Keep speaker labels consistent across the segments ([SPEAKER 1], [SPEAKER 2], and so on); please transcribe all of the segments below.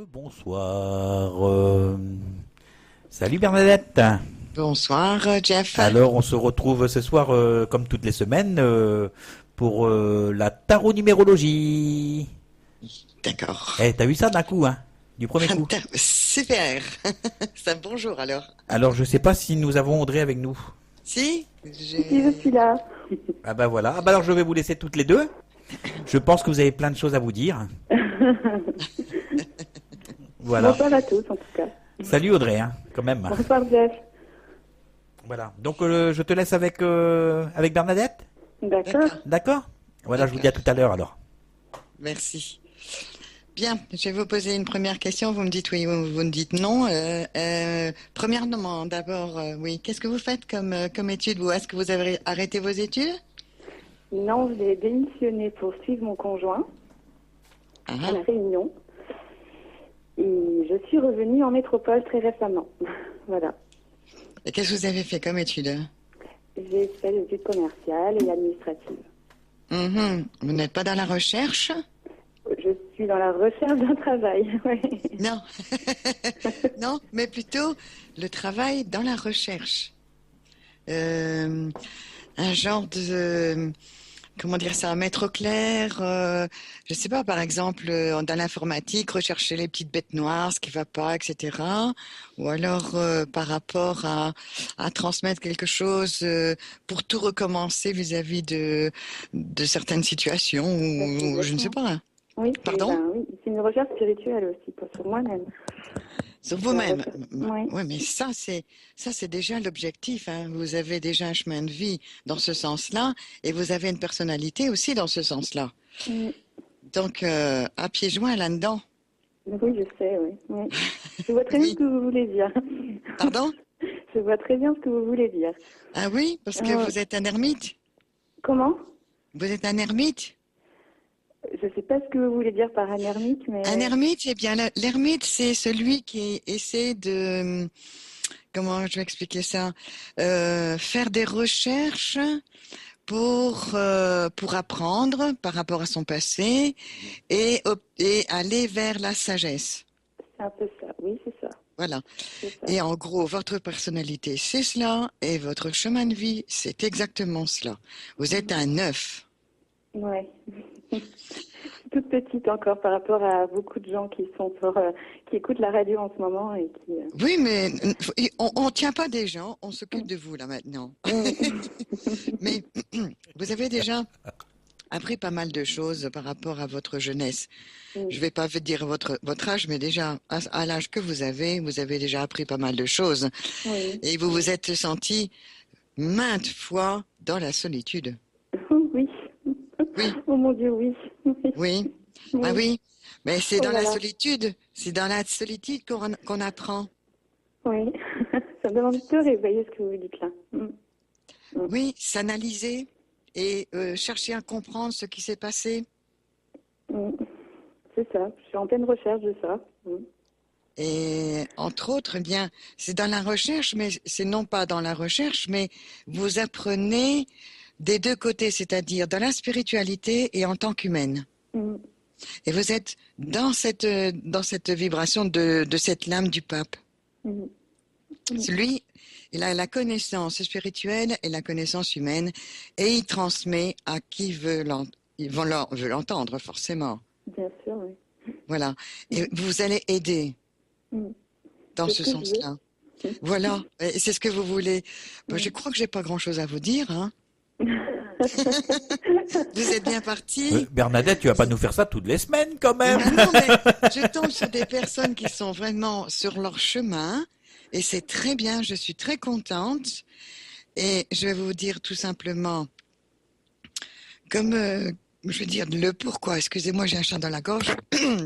[SPEAKER 1] Rebonsoir. Salut Bernadette.
[SPEAKER 2] Bonsoir, Jeff.
[SPEAKER 1] Alors on se retrouve ce soir comme toutes les semaines pour la tarot-numérologie.
[SPEAKER 2] D'accord.
[SPEAKER 1] Eh, t'as vu ça d'un coup, hein? Du premier coup.
[SPEAKER 2] Super. Ça, bonjour alors.
[SPEAKER 1] Alors je sais pas si nous avons Audrey avec nous.
[SPEAKER 2] Si,
[SPEAKER 3] Si, je suis là.
[SPEAKER 1] Ah bah voilà. Ah bah alors je vais vous laisser toutes les deux. Je pense que vous avez plein de choses à vous dire. Voilà.
[SPEAKER 3] Bonsoir à tous, en tout cas.
[SPEAKER 1] Salut Audrey, hein, quand même.
[SPEAKER 3] Bonsoir, Jeff.
[SPEAKER 1] Voilà. Donc je te laisse avec Bernadette.
[SPEAKER 3] D'accord.
[SPEAKER 1] D'accord? Voilà, je vous dis à tout à l'heure alors.
[SPEAKER 2] Merci. Bien, je vais vous poser une première question. Vous me dites oui ou vous me dites non. Premièrement, d'abord, oui. Qu'est-ce que vous faites comme études, vous? Est-ce que vous avez arrêté vos études?
[SPEAKER 3] Non, j'ai démissionné pour suivre mon conjoint
[SPEAKER 2] Ah,
[SPEAKER 3] à La Réunion. Et je suis revenue en métropole très récemment. Voilà.
[SPEAKER 2] et qu'est-ce que vous avez fait comme études?
[SPEAKER 3] J'ai fait des études commerciales et administratives.
[SPEAKER 2] Vous n'êtes pas dans la recherche?
[SPEAKER 3] Je suis dans la recherche d'un travail. Ouais.
[SPEAKER 2] Non. Non, mais plutôt le travail dans la recherche. Un genre de, comment dire ça, mettre au clair, je sais pas, par exemple, dans l'informatique, rechercher les petites bêtes noires, ce qui va pas, etc. Ou alors, par rapport à transmettre quelque chose pour tout recommencer vis-à-vis de certaines situations, ou je ne sais
[SPEAKER 3] Exactement.
[SPEAKER 2] pas.
[SPEAKER 3] Oui,
[SPEAKER 2] Pardon?
[SPEAKER 3] oui, c'est une recherche spirituelle aussi, sur moi-même.
[SPEAKER 2] Sur
[SPEAKER 3] La
[SPEAKER 2] vous-même.
[SPEAKER 3] recherche. Oui.
[SPEAKER 2] Ouais, mais ça c'est déjà l'objectif, hein. Vous avez déjà un chemin de vie dans ce sens-là, et vous avez une personnalité aussi dans ce sens-là.
[SPEAKER 3] Mm.
[SPEAKER 2] Donc, à pieds joints là-dedans.
[SPEAKER 3] Oui, je sais, oui. Oui. Je vois très bien ce
[SPEAKER 2] Oui.
[SPEAKER 3] que vous voulez dire.
[SPEAKER 2] Pardon?
[SPEAKER 3] Je vois très bien ce que vous voulez dire.
[SPEAKER 2] Ah oui, parce que
[SPEAKER 3] Euh,
[SPEAKER 2] vous êtes un ermite.
[SPEAKER 3] Comment?
[SPEAKER 2] Vous êtes un ermite.
[SPEAKER 3] Je sais pas ce que vous voulez dire par un ermite,
[SPEAKER 2] Un
[SPEAKER 3] mais
[SPEAKER 2] ermite, eh bien, l'ermite, c'est celui qui essaie de, comment je vais expliquer ça, faire des recherches pour apprendre par rapport à son passé et aller vers la sagesse.
[SPEAKER 3] c'est un peu ça. Oui, c'est ça.
[SPEAKER 2] Voilà.
[SPEAKER 3] C'est ça.
[SPEAKER 2] Et en gros, votre personnalité, c'est cela, et votre chemin de vie, c'est exactement cela. Vous êtes un œuf.
[SPEAKER 3] Ouais. Toute petite encore par rapport à beaucoup de gens qui sont qui écoutent la radio en ce moment et qui.
[SPEAKER 2] Oui, mais on tient pas des gens, on s'occupe de vous là maintenant. Mais vous avez déjà appris pas mal de choses par rapport à votre jeunesse. Je vais pas vous dire votre âge, mais déjà, à l'âge que vous avez déjà appris pas mal de choses.
[SPEAKER 3] Oui.
[SPEAKER 2] Et vous vous êtes senti maintes fois dans la solitude.
[SPEAKER 3] Oui.
[SPEAKER 2] Oui,
[SPEAKER 3] Oh mon Dieu, oui. Oui.
[SPEAKER 2] oui. Ah
[SPEAKER 3] Oui.
[SPEAKER 2] oui, mais c'est
[SPEAKER 3] Oh
[SPEAKER 2] dans
[SPEAKER 3] là
[SPEAKER 2] la
[SPEAKER 3] là.
[SPEAKER 2] solitude, qu'on apprend.
[SPEAKER 3] Oui. Ça me donne envie de pleurer, vous voyez ce que vous dites là.
[SPEAKER 2] Oui, s'analyser et chercher à comprendre ce qui s'est passé.
[SPEAKER 3] Mm. C'est ça. Je suis en pleine recherche de ça.
[SPEAKER 2] Et entre autres, eh bien, c'est dans la recherche, mais c'est non pas dans la recherche, mais vous apprenez des deux côtés, c'est-à-dire dans la spiritualité et en tant qu'humaine.
[SPEAKER 3] Mm.
[SPEAKER 2] Et vous êtes dans cette vibration de cette lame du pape.
[SPEAKER 3] Mm.
[SPEAKER 2] Lui, il a la connaissance spirituelle et la connaissance humaine, et il transmet à qui veut l'entendre, forcément.
[SPEAKER 3] Bien sûr, oui.
[SPEAKER 2] Voilà. Et vous allez aider
[SPEAKER 3] Mm.
[SPEAKER 2] dans
[SPEAKER 3] C'est
[SPEAKER 2] ce
[SPEAKER 3] ce que je veux.
[SPEAKER 2] sens-là. Voilà. Et c'est ce que vous voulez. Ben, je
[SPEAKER 3] Mm.
[SPEAKER 2] crois que j'ai pas grand-chose à vous dire, hein. Vous êtes bien parti.
[SPEAKER 1] Bernadette, tu vas pas nous faire ça toutes les semaines quand même.
[SPEAKER 2] Ah non, mais je tombe sur des personnes qui sont vraiment sur leur chemin, et c'est très bien. Je suis très contente. Et je vais vous dire tout simplement, comme je vais dire le pourquoi. Excusez-moi, j'ai un chat dans la gorge.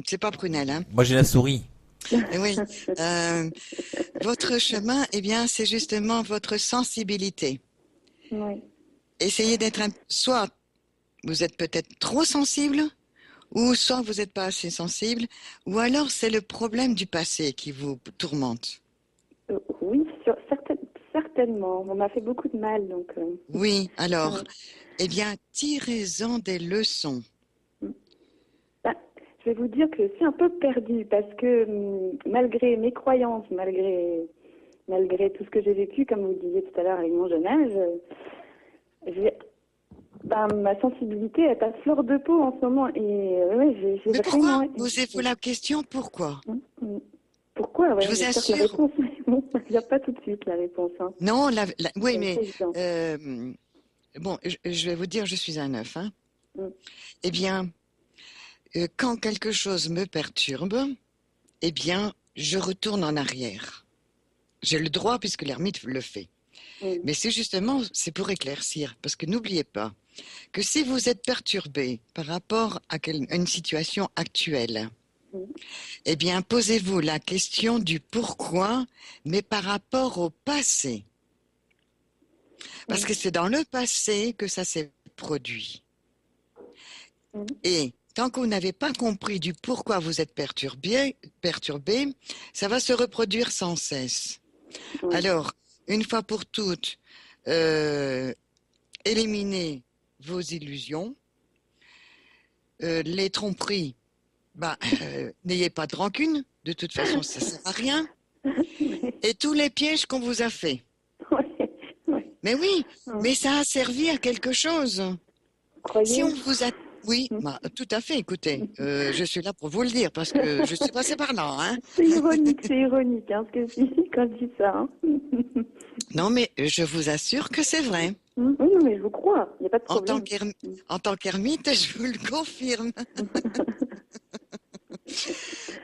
[SPEAKER 2] C'est pas prunelle, hein.
[SPEAKER 1] Moi j'ai la souris.
[SPEAKER 2] Et oui. Euh, Votre chemin, eh bien, c'est justement votre sensibilité.
[SPEAKER 3] Oui.
[SPEAKER 2] Essayez d'être soit vous êtes peut-être trop sensible, ou soit vous n'êtes pas assez sensible, ou alors c'est le problème du passé qui vous tourmente.
[SPEAKER 3] Oui, certainement. On m'a fait beaucoup de mal, donc.
[SPEAKER 2] Oui, alors,
[SPEAKER 3] Ouais.
[SPEAKER 2] eh bien, tirez-en des leçons.
[SPEAKER 3] Bah, vais vous dire que je suis un peu perdue parce que malgré mes croyances, malgré tout ce que j'ai vécu, comme vous le disiez tout à l'heure avec mon jeune âge, ma sensibilité est à fleur de peau en ce moment. Et ouais, j'ai
[SPEAKER 2] Mais
[SPEAKER 3] vraiment...
[SPEAKER 2] pourquoi? Posez-vous la question, pourquoi?
[SPEAKER 3] Pourquoi? Ouais,
[SPEAKER 2] Je vous
[SPEAKER 3] j'espère que la
[SPEAKER 2] assure.
[SPEAKER 3] réponse, bon, il n'y a pas tout de suite la réponse. Hein.
[SPEAKER 2] Non, oui,
[SPEAKER 3] C'est
[SPEAKER 2] mais
[SPEAKER 3] évident.
[SPEAKER 2] bon, je vais vous dire, je suis un œuf. Hein.
[SPEAKER 3] Mm.
[SPEAKER 2] Eh bien, quand quelque chose me perturbe, eh bien, je retourne en arrière. J'ai le droit puisque l'ermite le fait. Mais c'est pour éclaircir, parce que n'oubliez pas que si vous êtes perturbé par rapport à une situation actuelle, eh bien, posez-vous la question du pourquoi, mais par rapport au passé. Parce que c'est dans le passé que ça s'est produit. Et tant que vous n'avez pas compris du pourquoi vous êtes perturbé, ça va se reproduire sans cesse. Alors, une fois pour toutes, éliminez vos illusions, les tromperies, n'ayez pas de rancune, de toute façon ça ne sert à rien, et tous les pièges qu'on vous a faits. Mais oui, mais ça a servi à quelque chose. Si on vous a... Oui, tout à fait, écoutez, je suis là pour vous le dire, parce que je suis passée par là. Hein.
[SPEAKER 3] C'est ironique hein, ce que je dis quand je dis ça. Hein.
[SPEAKER 2] Non, mais je vous assure que c'est vrai.
[SPEAKER 3] Oui, non, mais je vous crois, il n'y a pas de problème.
[SPEAKER 2] En tant qu'ermite, je vous le confirme.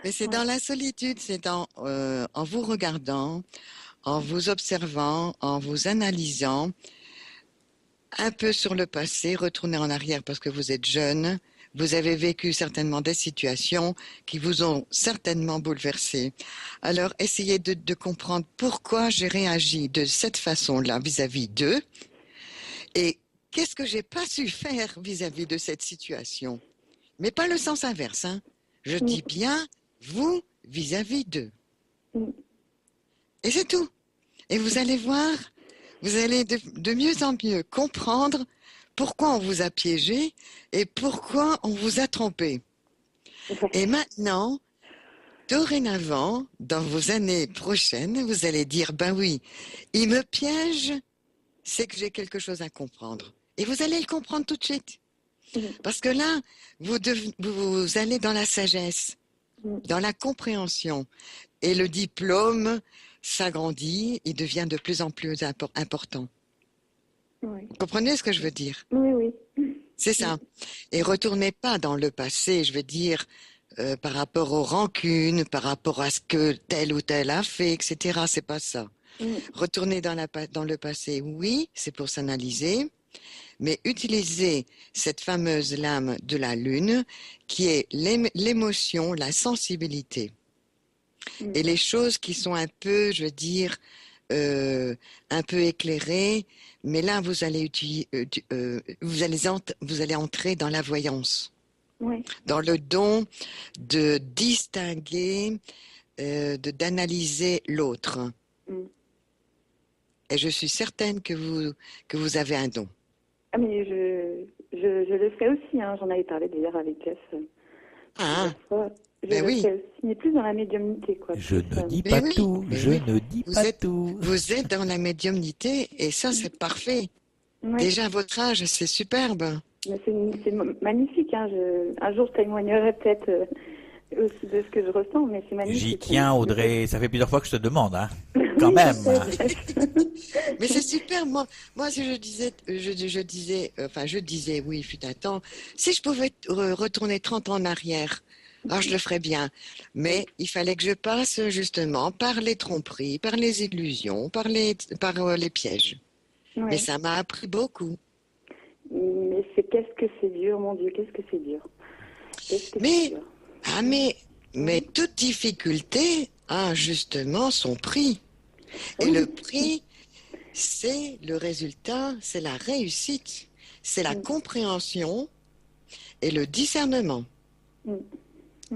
[SPEAKER 2] Mais c'est dans la solitude, c'est en vous regardant, en vous observant, en vous analysant, un peu sur le passé, retourner en arrière parce que vous êtes jeune, vous avez vécu certainement des situations qui vous ont certainement bouleversé. Alors, essayez de comprendre pourquoi j'ai réagi de cette façon-là vis-à-vis d'eux et qu'est-ce que j'ai pas su faire vis-à-vis de cette situation. Mais pas le sens inverse, hein. Je dis bien vous vis-à-vis d'eux. Et c'est tout. Et vous allez voir, vous allez de mieux en mieux comprendre pourquoi on vous a piégé et pourquoi on vous a trompé. Et maintenant, dorénavant, dans vos années prochaines, vous allez dire, ben oui, il me piège, c'est que j'ai quelque chose à comprendre. Et vous allez le comprendre tout de suite. Parce que là, vous allez dans la sagesse, dans la compréhension. Et le diplôme s'agrandit, il devient de plus en plus important.
[SPEAKER 3] Oui.
[SPEAKER 2] Vous comprenez ce que je veux dire?
[SPEAKER 3] Oui.
[SPEAKER 2] C'est ça. Et retournez pas dans le passé, je veux dire, par rapport aux rancunes, par rapport à ce que tel ou tel a fait, etc. C'est pas ça. Retourner dans le passé, oui, c'est pour s'analyser, mais utilisez cette fameuse lame de la lune qui est l'émotion, la sensibilité. Et les choses qui sont un peu, je veux dire, un peu éclairées, mais là vous allez vous allez entrer dans la voyance, dans le don de distinguer, d'analyser l'autre. Et je suis certaine que vous avez un don.
[SPEAKER 3] Ah mais je le ferai aussi, hein. J'en avais parlé d'ailleurs avec Jeff. Je le fais aussi, mais plus dans la médiumnité, quoi.
[SPEAKER 1] Je ne dis pas tout, ne dis pas tout.
[SPEAKER 2] Vous êtes dans la médiumnité et ça, c'est parfait. Déjà, à votre âge, c'est superbe.
[SPEAKER 3] C'est magnifique. Hein. Un jour, je témoignerai peut-être aussi de ce que je ressens, mais c'est magnifique.
[SPEAKER 1] J'y tiens, Audrey. Ça fait plusieurs fois que je te demande, hein. Quand même.
[SPEAKER 2] Mais c'est super. Moi, si je disais, oui, il fut un temps, si je pouvais retourner 30 ans en arrière, alors je le ferais bien. Mais il fallait que je passe justement par les tromperies, par les illusions, par les pièges. Ouais. Mais ça m'a appris beaucoup.
[SPEAKER 3] Mais qu'est-ce que c'est dur, mon Dieu, qu'est-ce que c'est dur.
[SPEAKER 2] Mais toute difficulté a justement son prix. Et le prix, c'est le résultat, c'est la réussite, c'est la compréhension et le discernement.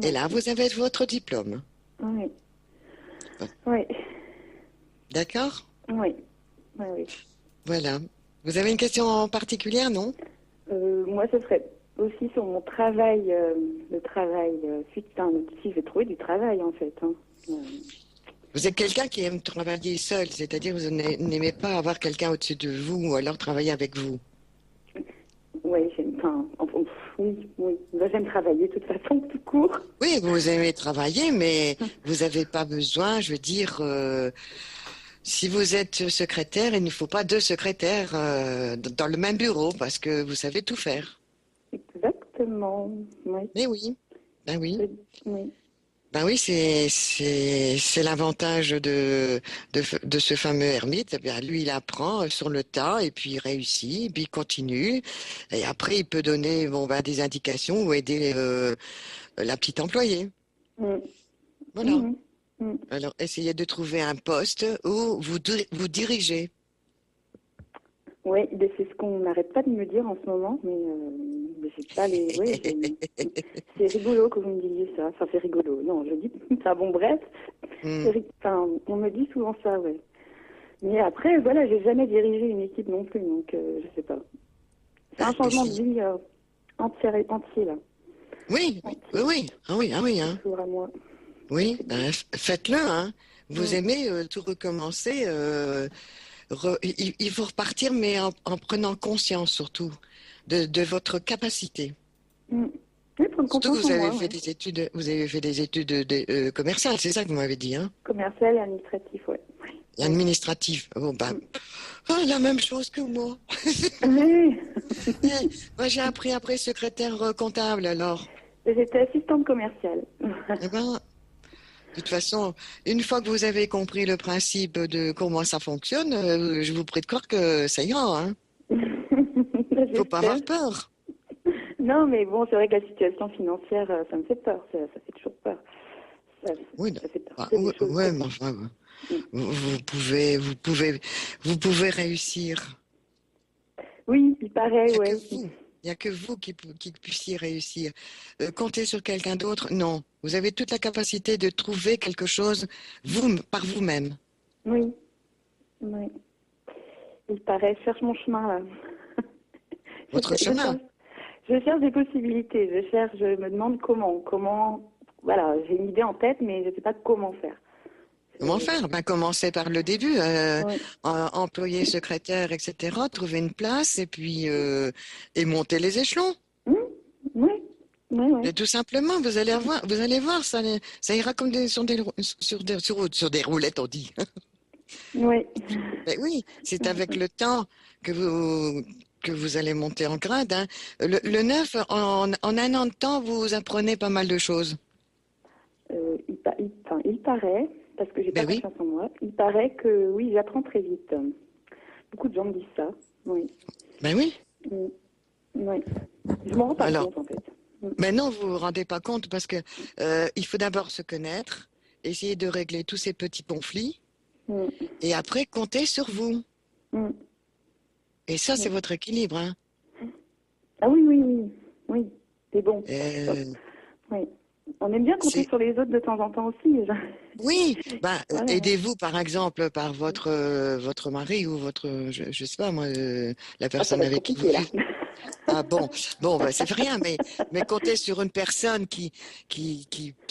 [SPEAKER 2] Et là, vous avez votre diplôme.
[SPEAKER 3] Oui.
[SPEAKER 2] D'accord?
[SPEAKER 3] Oui.
[SPEAKER 2] Voilà. Vous avez une question en particulier, non?
[SPEAKER 3] Moi, ce serait aussi sur mon travail, le travail. Si je vais trouver du travail en fait. Hein.
[SPEAKER 2] Vous êtes quelqu'un qui aime travailler seul, c'est-à-dire vous n'aimez pas avoir quelqu'un au-dessus de vous ou alors travailler avec vous.
[SPEAKER 3] Ouais, oui. Bah, j'aime travailler de toute façon, tout court.
[SPEAKER 2] Oui, vous aimez travailler, mais vous n'avez pas besoin, je veux dire, si vous êtes secrétaire, il ne faut pas deux secrétaires dans le même bureau parce que vous savez tout faire.
[SPEAKER 3] Exactement. Oui.
[SPEAKER 2] Mais oui, ben oui.
[SPEAKER 3] Oui.
[SPEAKER 2] Ben oui, c'est l'avantage de ce fameux ermite. Eh bien, lui, il apprend sur le tas et puis il réussit, puis il continue. Et après, il peut donner des indications ou aider la petite employée.
[SPEAKER 3] Mm.
[SPEAKER 2] Voilà.
[SPEAKER 3] Mhm. Mm.
[SPEAKER 2] Alors, essayez de trouver un poste où vous dirigez.
[SPEAKER 3] Oui, c'est ce qu'on n'arrête pas de me dire en ce moment, mais j'ai pas les. Ouais, c'est rigolo que vous me disiez ça. Enfin, c'est rigolo. Non, je dis. Enfin, bon, bref.
[SPEAKER 2] Hmm.
[SPEAKER 3] Enfin, on me dit souvent ça, ouais. Mais après, voilà, j'ai jamais dirigé une équipe non plus, donc je sais pas. C'est un changement de vie entier là.
[SPEAKER 2] Oui, oui. Ah oui, ah oui, hein.
[SPEAKER 3] Toujours à moi.
[SPEAKER 2] Oui, faites-le, hein. Vous
[SPEAKER 3] Mm.
[SPEAKER 2] aimez tout recommencer. Il faut repartir, mais en prenant conscience surtout de votre capacité.
[SPEAKER 3] Mm. Oui, prendre
[SPEAKER 2] Surtout que
[SPEAKER 3] confiance en moi, ouais.
[SPEAKER 2] vous avez fait des études commerciales, c'est ça que vous m'avez dit, hein?
[SPEAKER 3] Commercial et administratif, ouais.
[SPEAKER 2] Et administratif. Bon, la même chose que moi.
[SPEAKER 3] Oui.
[SPEAKER 2] Moi, j'ai appris après secrétaire comptable, alors.
[SPEAKER 3] J'étais assistante commerciale.
[SPEAKER 2] Eh ben, de toute façon, une fois que vous avez compris le principe de comment ça fonctionne, je vous prie de croire que ça ira, hein. Faut pas
[SPEAKER 3] J'espère.
[SPEAKER 2] avoir peur.
[SPEAKER 3] Non, mais bon, c'est vrai que la situation financière, ça me fait peur. Ça fait toujours peur. Ça,
[SPEAKER 2] Oui,
[SPEAKER 3] ça fait peur.
[SPEAKER 2] bah,
[SPEAKER 3] C'est des
[SPEAKER 2] ouais,
[SPEAKER 3] choses
[SPEAKER 2] ouais,
[SPEAKER 3] comme
[SPEAKER 2] mais
[SPEAKER 3] ça.
[SPEAKER 2] enfin,
[SPEAKER 3] Mm.
[SPEAKER 2] vous pouvez réussir.
[SPEAKER 3] Oui, il paraît,
[SPEAKER 2] Il n'y a que
[SPEAKER 3] ouais.
[SPEAKER 2] vous. Il n'y a que vous qui puissiez réussir. Compter sur quelqu'un d'autre, non. Vous avez toute la capacité de trouver quelque chose par vous-même.
[SPEAKER 3] Oui, oui. Il paraît. Je cherche mon chemin, là.
[SPEAKER 2] Votre chemin.
[SPEAKER 3] Je cherche des possibilités. Je me demande comment, voilà, j'ai une idée en tête, mais je ne sais pas comment faire.
[SPEAKER 2] Comment faire? Ben, commencez par le début.
[SPEAKER 3] Oui.
[SPEAKER 2] Employé, secrétaire, etc. Trouver une place et monter les échelons.
[SPEAKER 3] Mm. Oui, oui, oui.
[SPEAKER 2] Et tout simplement, vous allez voir, ça ira comme sur des roulettes, on dit.
[SPEAKER 3] Oui.
[SPEAKER 2] Ben oui, c'est avec le temps que vous allez monter en grade, hein. Le neuf, en un an de temps, vous apprenez pas mal de choses.
[SPEAKER 3] Il paraît, parce que j'ai pas
[SPEAKER 2] Ben oui,
[SPEAKER 3] confiance en moi, il paraît que oui, j'apprends très vite. Beaucoup de gens me disent ça. Oui.
[SPEAKER 2] ben oui.
[SPEAKER 3] Mm. Oui. Je m'en rends pas
[SPEAKER 2] Alors,
[SPEAKER 3] compte en fait. Mm.
[SPEAKER 2] maintenant, vous vous rendez pas compte parce que il faut d'abord se connaître, essayer de régler tous ces petits conflits,
[SPEAKER 3] Mm.
[SPEAKER 2] et après compter sur vous.
[SPEAKER 3] Mm.
[SPEAKER 2] Et ça, c'est
[SPEAKER 3] Mm.
[SPEAKER 2] votre équilibre, hein.
[SPEAKER 3] Ah oui, oui, oui. Oui. C'est bon.
[SPEAKER 2] Euh,
[SPEAKER 3] Oui. On aime bien compter
[SPEAKER 2] c'est
[SPEAKER 3] sur les autres de temps en temps aussi.
[SPEAKER 2] Oui,
[SPEAKER 3] Voilà.
[SPEAKER 2] aidez-vous par exemple par votre mari ou je sais pas moi la
[SPEAKER 3] Ah, ça
[SPEAKER 2] personne
[SPEAKER 3] va être
[SPEAKER 2] avec qui vous
[SPEAKER 3] compliqué là.
[SPEAKER 2] vivez. Ah bon, bah, c'est rien, mais comptez sur une personne qui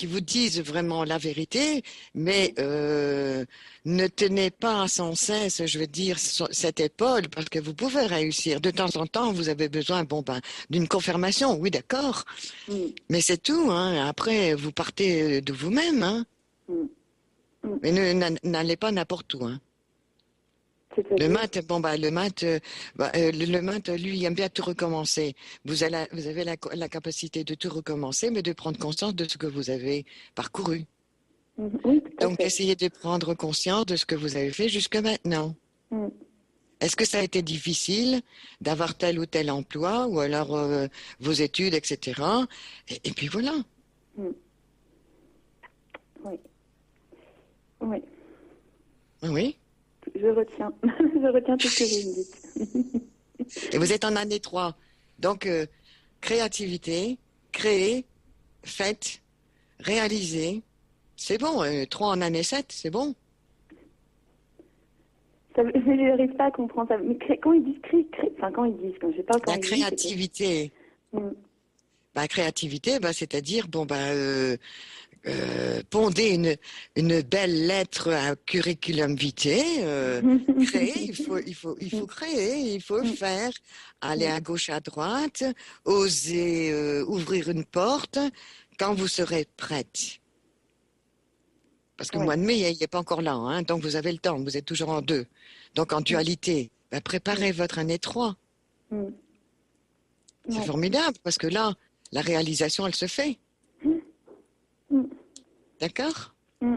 [SPEAKER 2] vous dise vraiment la vérité, mais ne tenez pas sans cesse, je veux dire, cette épaule, parce que vous pouvez réussir. De temps en temps, vous avez besoin, d'une confirmation, oui, d'accord,
[SPEAKER 3] Mm.
[SPEAKER 2] mais c'est tout, hein. Après, vous partez de vous-même, hein.
[SPEAKER 3] Mm. Mm.
[SPEAKER 2] Mais n'allez pas n'importe où, hein. Le
[SPEAKER 3] C'est-à-dire.
[SPEAKER 2] maths, le maths, lui, il aime bien tout recommencer. Vous avez la capacité de tout recommencer, mais de prendre conscience de ce que vous avez parcouru.
[SPEAKER 3] Mm. Oui, tout à
[SPEAKER 2] Donc,
[SPEAKER 3] fait.
[SPEAKER 2] essayez de prendre conscience de ce que vous avez fait jusque maintenant.
[SPEAKER 3] Mm.
[SPEAKER 2] Est-ce que ça a été difficile d'avoir tel ou tel emploi, ou alors vos études, etc. Et puis voilà.
[SPEAKER 3] Mm. Oui. Oui.
[SPEAKER 2] Oui.
[SPEAKER 3] Je retiens. Je retiens tout ce que vous me dites.
[SPEAKER 2] Et vous êtes en année 3. Donc, créativité, créer, faites, réaliser. C'est bon, 3 en année 7, c'est bon.
[SPEAKER 3] Je n'arrive pas à comprendre ça. Mais quand ils disent enfin, quand je sais pas quand
[SPEAKER 2] La
[SPEAKER 3] ils disent,
[SPEAKER 2] créativité.
[SPEAKER 3] Mm.
[SPEAKER 2] Bah, créativité, bah, c'est-à-dire, bon, bah, ponder une belle lettre à curriculum vitae, créer, il faut créer, il faut faire, aller à gauche, à droite, oser ouvrir une porte quand vous serez prête. Parce que le
[SPEAKER 3] Ouais.
[SPEAKER 2] mois de mai, il n'est pas encore là, hein, donc vous avez le temps, vous êtes toujours en deux. Donc en dualité, bah, préparez votre année 3.
[SPEAKER 3] Mm.
[SPEAKER 2] C'est
[SPEAKER 3] Ouais.
[SPEAKER 2] formidable, parce que là, la réalisation, elle se fait.
[SPEAKER 3] Mm.
[SPEAKER 2] D'accord?
[SPEAKER 3] Mm.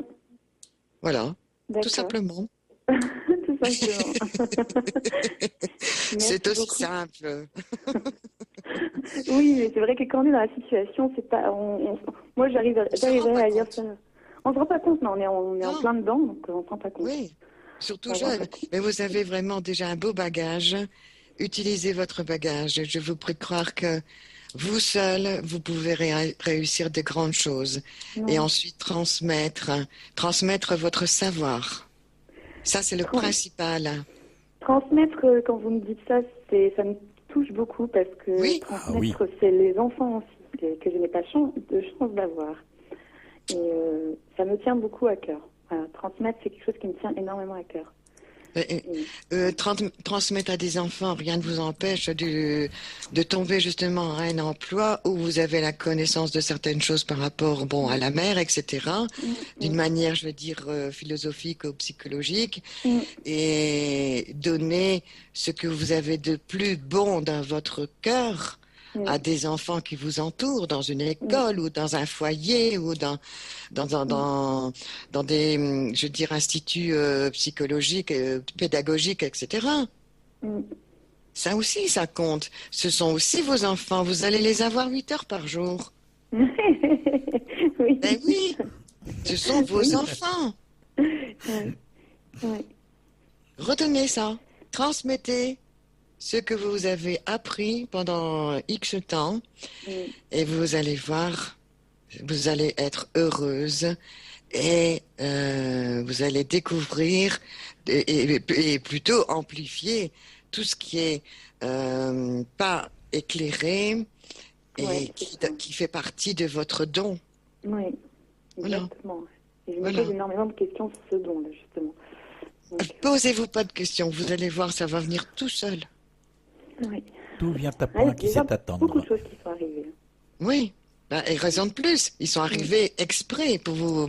[SPEAKER 2] Voilà, tout
[SPEAKER 3] D'accord.
[SPEAKER 2] simplement.
[SPEAKER 3] Tout simplement.
[SPEAKER 2] C'est
[SPEAKER 3] Merci
[SPEAKER 2] aussi
[SPEAKER 3] beaucoup.
[SPEAKER 2] simple.
[SPEAKER 3] Oui, mais c'est vrai que quand on est dans la situation, c'est pas. Moi,
[SPEAKER 2] On se rend
[SPEAKER 3] j'arriverai
[SPEAKER 2] pas
[SPEAKER 3] à lire
[SPEAKER 2] compte.
[SPEAKER 3] ça. On se rend pas compte, mais on est en
[SPEAKER 2] Non,
[SPEAKER 3] plein dedans, donc on se rend pas compte.
[SPEAKER 2] oui, surtout
[SPEAKER 3] On se rend
[SPEAKER 2] jeune.
[SPEAKER 3] pas compte.
[SPEAKER 2] Mais vous avez vraiment déjà un beau bagage. Utilisez votre bagage. Je vous prie de croire que vous seul, vous pouvez réussir de grandes choses. Et
[SPEAKER 3] Non.
[SPEAKER 2] ensuite transmettre votre savoir. Ça, c'est le
[SPEAKER 3] Tran-
[SPEAKER 2] principal.
[SPEAKER 3] Transmettre, quand vous me dites ça, ça me touche beaucoup parce que
[SPEAKER 2] Oui,
[SPEAKER 3] transmettre, c'est les enfants aussi, que je n'ai pas de chance d'avoir. Et ça me tient beaucoup à cœur. Voilà, transmettre, c'est quelque chose qui me tient énormément à cœur.
[SPEAKER 2] transmettre à des enfants, rien ne vous empêche de tomber justement à un emploi où vous avez la connaissance de certaines choses par rapport, bon, à la mère, etc. D'une manière, je veux dire, philosophique ou psychologique, et donner ce que vous avez de plus bon dans votre cœur à des enfants qui vous entourent, dans une école ou dans un foyer ou dans des, je veux dire, instituts psychologiques, pédagogiques, etc. Ça aussi, ça compte. Ce sont aussi vos enfants. Vous allez les avoir 8 heures par jour.
[SPEAKER 3] Oui.
[SPEAKER 2] Ben oui, ce sont vos enfants.
[SPEAKER 3] Ouais. Ouais.
[SPEAKER 2] Retenez ça. Transmettez ce que vous avez appris pendant X temps et vous allez voir, vous allez être heureuse et vous allez découvrir et plutôt amplifier tout ce qui est pas éclairé et
[SPEAKER 3] Ouais, c'est ça.
[SPEAKER 2] qui fait partie de votre don.
[SPEAKER 3] Oui,
[SPEAKER 2] Voilà.
[SPEAKER 3] exactement. Et je me
[SPEAKER 2] Voilà.
[SPEAKER 3] pose énormément de questions sur ce don, là, justement. Donc,
[SPEAKER 2] Posez-vous pas de questions, vous allez voir, ça va venir tout seul.
[SPEAKER 3] oui.
[SPEAKER 1] Tout vient à
[SPEAKER 3] Ah, il y
[SPEAKER 1] point
[SPEAKER 3] a
[SPEAKER 1] qui
[SPEAKER 3] déjà
[SPEAKER 1] sait attendre.
[SPEAKER 3] beaucoup de choses qui sont arrivées.
[SPEAKER 2] Oui. Ben, et raison de plus, ils sont arrivés exprès pour vous,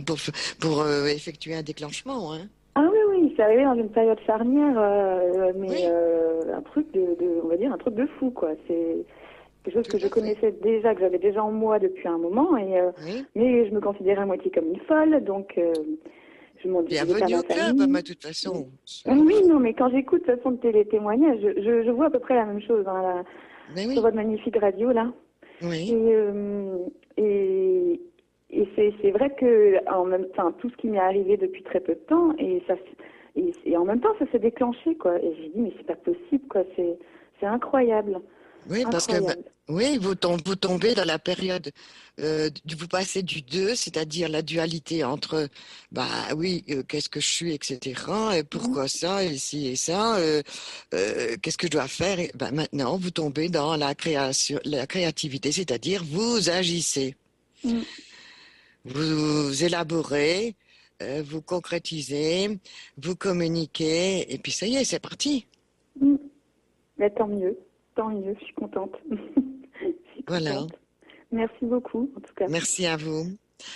[SPEAKER 2] pour effectuer un déclenchement, hein.
[SPEAKER 3] Ah oui, oui, c'est arrivé dans une période charnière, mais
[SPEAKER 2] Oui.
[SPEAKER 3] un truc on va dire, un truc de fou, quoi. C'est quelque chose
[SPEAKER 2] Tout
[SPEAKER 3] que
[SPEAKER 2] à
[SPEAKER 3] je
[SPEAKER 2] fait.
[SPEAKER 3] connaissais déjà, que j'avais déjà en moi depuis un moment,
[SPEAKER 2] Oui.
[SPEAKER 3] mais je me considérais à moitié comme une folle, donc je m'en disais pas à
[SPEAKER 2] Bienvenue
[SPEAKER 3] ma
[SPEAKER 2] au club,
[SPEAKER 3] famille.
[SPEAKER 2] de toute façon.
[SPEAKER 3] Oui, non, mais quand j'écoute de toute façon les témoignages, je vois à peu près la même chose
[SPEAKER 2] Mais
[SPEAKER 3] sur
[SPEAKER 2] oui,
[SPEAKER 3] votre magnifique radio, là.
[SPEAKER 2] oui,
[SPEAKER 3] Et c'est vrai que en même temps, tout ce qui m'est arrivé depuis très peu de temps, et en même temps, ça s'est déclenché, quoi. Et j'ai dit, mais c'est pas possible, quoi. C'est incroyable.
[SPEAKER 2] oui, parce que
[SPEAKER 3] Incroyable.
[SPEAKER 2] oui, vous tombez dans la période, vous passez du 2, c'est-à-dire la dualité entre, bah oui, qu'est-ce que je suis, etc. Et pourquoi ça, et ci et ça, qu'est-ce que je dois faire? Et, bah, maintenant, vous tombez dans la création, la créativité, c'est-à-dire vous agissez,
[SPEAKER 3] Mm.
[SPEAKER 2] vous élaborez, vous concrétisez, vous communiquez, et puis ça y est, c'est parti.
[SPEAKER 3] Mm. Mais tant mieux, je suis contente. Je suis
[SPEAKER 2] Voilà.
[SPEAKER 3] contente. Merci beaucoup, en tout cas.
[SPEAKER 2] Merci à vous.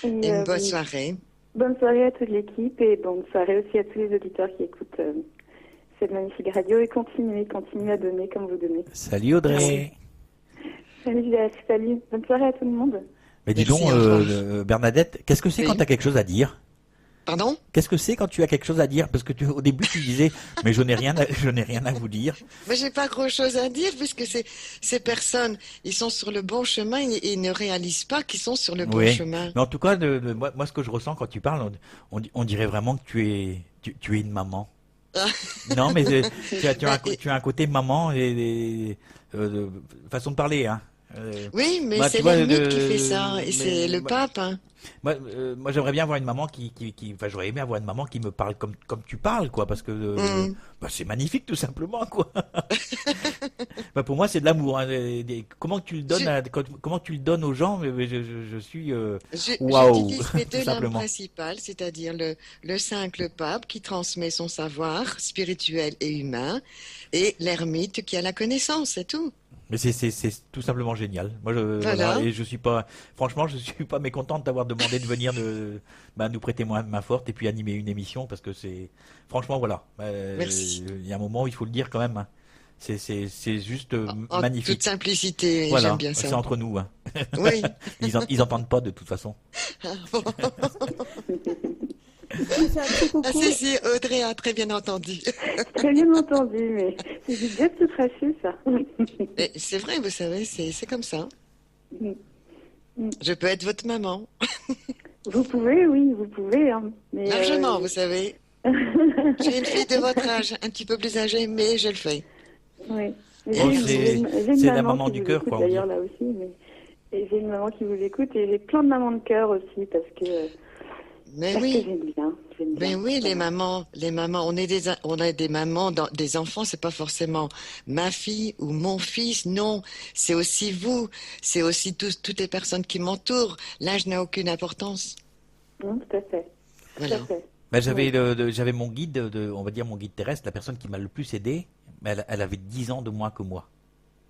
[SPEAKER 3] Et,
[SPEAKER 2] Et une bonne soirée.
[SPEAKER 3] bonne soirée à toute l'équipe et bonne soirée aussi à tous les auditeurs qui écoutent cette magnifique radio et continuez à donner comme vous donnez.
[SPEAKER 1] Salut Audrey.
[SPEAKER 3] Salut, salut. Bonne soirée à tout le monde.
[SPEAKER 1] Mais dis
[SPEAKER 2] Merci,
[SPEAKER 1] donc,
[SPEAKER 2] au revoir.
[SPEAKER 1] Bernadette, qu'est-ce que c'est
[SPEAKER 2] Oui.
[SPEAKER 1] quand tu as quelque chose à dire?
[SPEAKER 2] Pardon?
[SPEAKER 1] Qu'est-ce que c'est quand tu as quelque chose à dire? Parce que au début tu disais, mais je n'ai rien à vous dire.
[SPEAKER 2] Mais j'ai pas grand-chose à dire puisque ces personnes, ils sont sur le bon chemin et ils ne réalisent pas qu'ils sont sur le bon
[SPEAKER 1] Oui.
[SPEAKER 2] chemin.
[SPEAKER 1] Mais en tout cas, moi, ce que je ressens quand tu parles, on dirait vraiment que tu es une maman. Non, mais tu as un côté maman et façon de parler, hein.
[SPEAKER 2] Oui, mais
[SPEAKER 1] Bah,
[SPEAKER 2] c'est
[SPEAKER 1] tu vois,
[SPEAKER 2] l'ermite qui fait ça et
[SPEAKER 1] mais-
[SPEAKER 2] c'est le pape, hein.
[SPEAKER 1] Moi, j'aimerais bien avoir une maman enfin, j'aurais aimé avoir une maman qui me parle comme tu parles, quoi, parce que bah, c'est magnifique, tout simplement, quoi. Bah, pour moi, c'est de l'amour, hein. Comment tu le donnes,
[SPEAKER 2] Je-
[SPEAKER 1] comment tu le donnes aux gens, mais je suis waouh,
[SPEAKER 2] J'utilise mes
[SPEAKER 1] tout
[SPEAKER 2] deux lames
[SPEAKER 1] simplement.
[SPEAKER 2] principales, c'est-à-dire le cinq, le pape, qui transmet son savoir spirituel et humain, et l'ermite qui a la connaissance, c'est tout.
[SPEAKER 1] Mais c'est tout simplement génial. Moi, voilà,
[SPEAKER 2] Voilà.
[SPEAKER 1] et je suis pas, franchement, je suis pas mécontente d'avoir demandé de venir bah, nous prêter main forte et puis animer une émission parce que franchement, voilà.
[SPEAKER 2] Merci.
[SPEAKER 1] Il y a un moment, il faut le dire quand même, hein. C'est juste
[SPEAKER 2] En toute
[SPEAKER 1] magnifique.
[SPEAKER 2] simplicité, j'aime
[SPEAKER 1] Voilà,
[SPEAKER 2] bien
[SPEAKER 1] c'est
[SPEAKER 2] ça.
[SPEAKER 1] entre nous, hein.
[SPEAKER 2] Oui.
[SPEAKER 1] Ils entendent pas de toute façon.
[SPEAKER 4] Je fais un petit
[SPEAKER 2] Ah
[SPEAKER 4] coucou.
[SPEAKER 2] si, Audrey a très bien entendu.
[SPEAKER 3] Très bien entendu, mais c'est bien tout craché, ça.
[SPEAKER 2] Mais c'est vrai, vous savez, c'est comme ça.
[SPEAKER 3] Mm. Mm.
[SPEAKER 2] Je peux être votre maman,
[SPEAKER 3] Vous pouvez, oui, vous pouvez, hein, mais
[SPEAKER 2] largement, vous savez. J'ai une fille de votre âge, un petit peu plus âgée, mais je le fais.
[SPEAKER 3] oui. Mais
[SPEAKER 1] Oh,
[SPEAKER 3] j'ai une
[SPEAKER 1] c'est la
[SPEAKER 3] maman
[SPEAKER 1] maman
[SPEAKER 3] qui
[SPEAKER 1] du
[SPEAKER 3] vous
[SPEAKER 1] cœur,
[SPEAKER 3] écoute
[SPEAKER 1] quoi, on dit.
[SPEAKER 3] d'ailleurs là aussi, et j'ai une maman qui vous écoute et j'ai plein de mamans de cœur aussi
[SPEAKER 2] Mais
[SPEAKER 3] parce que
[SPEAKER 2] oui,
[SPEAKER 3] j'aime
[SPEAKER 2] mais
[SPEAKER 3] bien.
[SPEAKER 2] oui,
[SPEAKER 3] Voilà.
[SPEAKER 2] les mamans, on a des mamans, des enfants, c'est pas forcément ma fille ou mon fils, non, c'est aussi vous, c'est aussi toutes les personnes qui m'entourent. L'âge n'a aucune importance.
[SPEAKER 3] Tout à fait, tout
[SPEAKER 2] Voilà.
[SPEAKER 3] à fait.
[SPEAKER 1] Bah,
[SPEAKER 3] Oui.
[SPEAKER 1] j'avais mon guide on va dire mon guide terrestre, la personne qui m'a le plus aidé, mais elle avait 10 ans de moins que moi.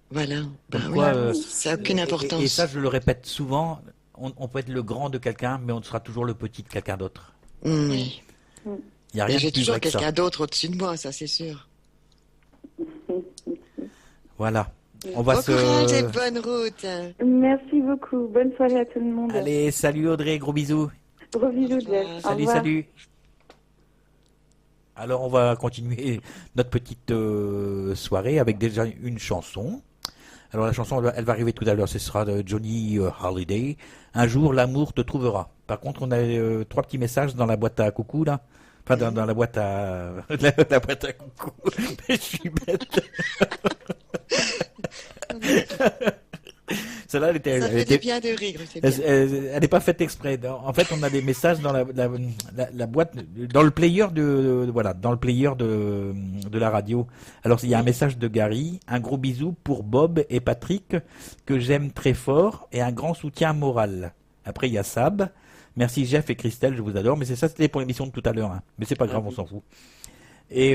[SPEAKER 2] Voilà,
[SPEAKER 1] Comme
[SPEAKER 2] ben
[SPEAKER 1] quoi,
[SPEAKER 2] oui,
[SPEAKER 3] Ah oui.
[SPEAKER 2] ça n'a aucune
[SPEAKER 1] et ça,
[SPEAKER 2] importance.
[SPEAKER 1] je le répète souvent, on peut être le grand de quelqu'un, mais on sera toujours le petit de quelqu'un d'autre.
[SPEAKER 2] Oui.
[SPEAKER 3] Mm.
[SPEAKER 1] Il n'y a
[SPEAKER 2] Mais
[SPEAKER 1] rien de
[SPEAKER 2] j'ai
[SPEAKER 1] plus
[SPEAKER 2] toujours
[SPEAKER 1] vrai que ça.
[SPEAKER 2] quelqu'un d'autre au-dessus de moi, ça c'est sûr.
[SPEAKER 1] Voilà. On va
[SPEAKER 2] Bon courage et
[SPEAKER 1] se...
[SPEAKER 2] bonne route.
[SPEAKER 3] Merci beaucoup. Bonne soirée à tout le monde.
[SPEAKER 1] Allez, salut Audrey, gros bisous.
[SPEAKER 3] Gros bisous,
[SPEAKER 2] Au
[SPEAKER 3] Jeff.
[SPEAKER 2] revoir.
[SPEAKER 3] Au
[SPEAKER 1] Salut,
[SPEAKER 3] revoir.
[SPEAKER 1] salut. Alors, on va continuer notre petite soirée avec déjà une chanson. Alors, la chanson, elle va arriver tout à l'heure. Ce sera de Johnny Holiday. Un jour, l'amour te trouvera. Par contre, on a trois petits messages dans la boîte à coucou, là. Enfin, dans la boîte à... la boîte à coucou. Mais je suis bête. Celle-là,
[SPEAKER 2] Ça fait du bien de rire, c'est bien.
[SPEAKER 1] elle n'est pas faite exprès. En fait, on a des messages dans la boîte, dans le player voilà, dans le player de la radio. Alors, il y a un message de Gary. Un gros bisou pour Bob et Patrick, que j'aime très fort, et un grand soutien moral. Après, il y a Sab. Merci Jeff et Christelle, je vous adore. Mais c'est ça, c'était pour l'émission de tout à l'heure, hein. Mais c'est pas grave, on s'en fout. Et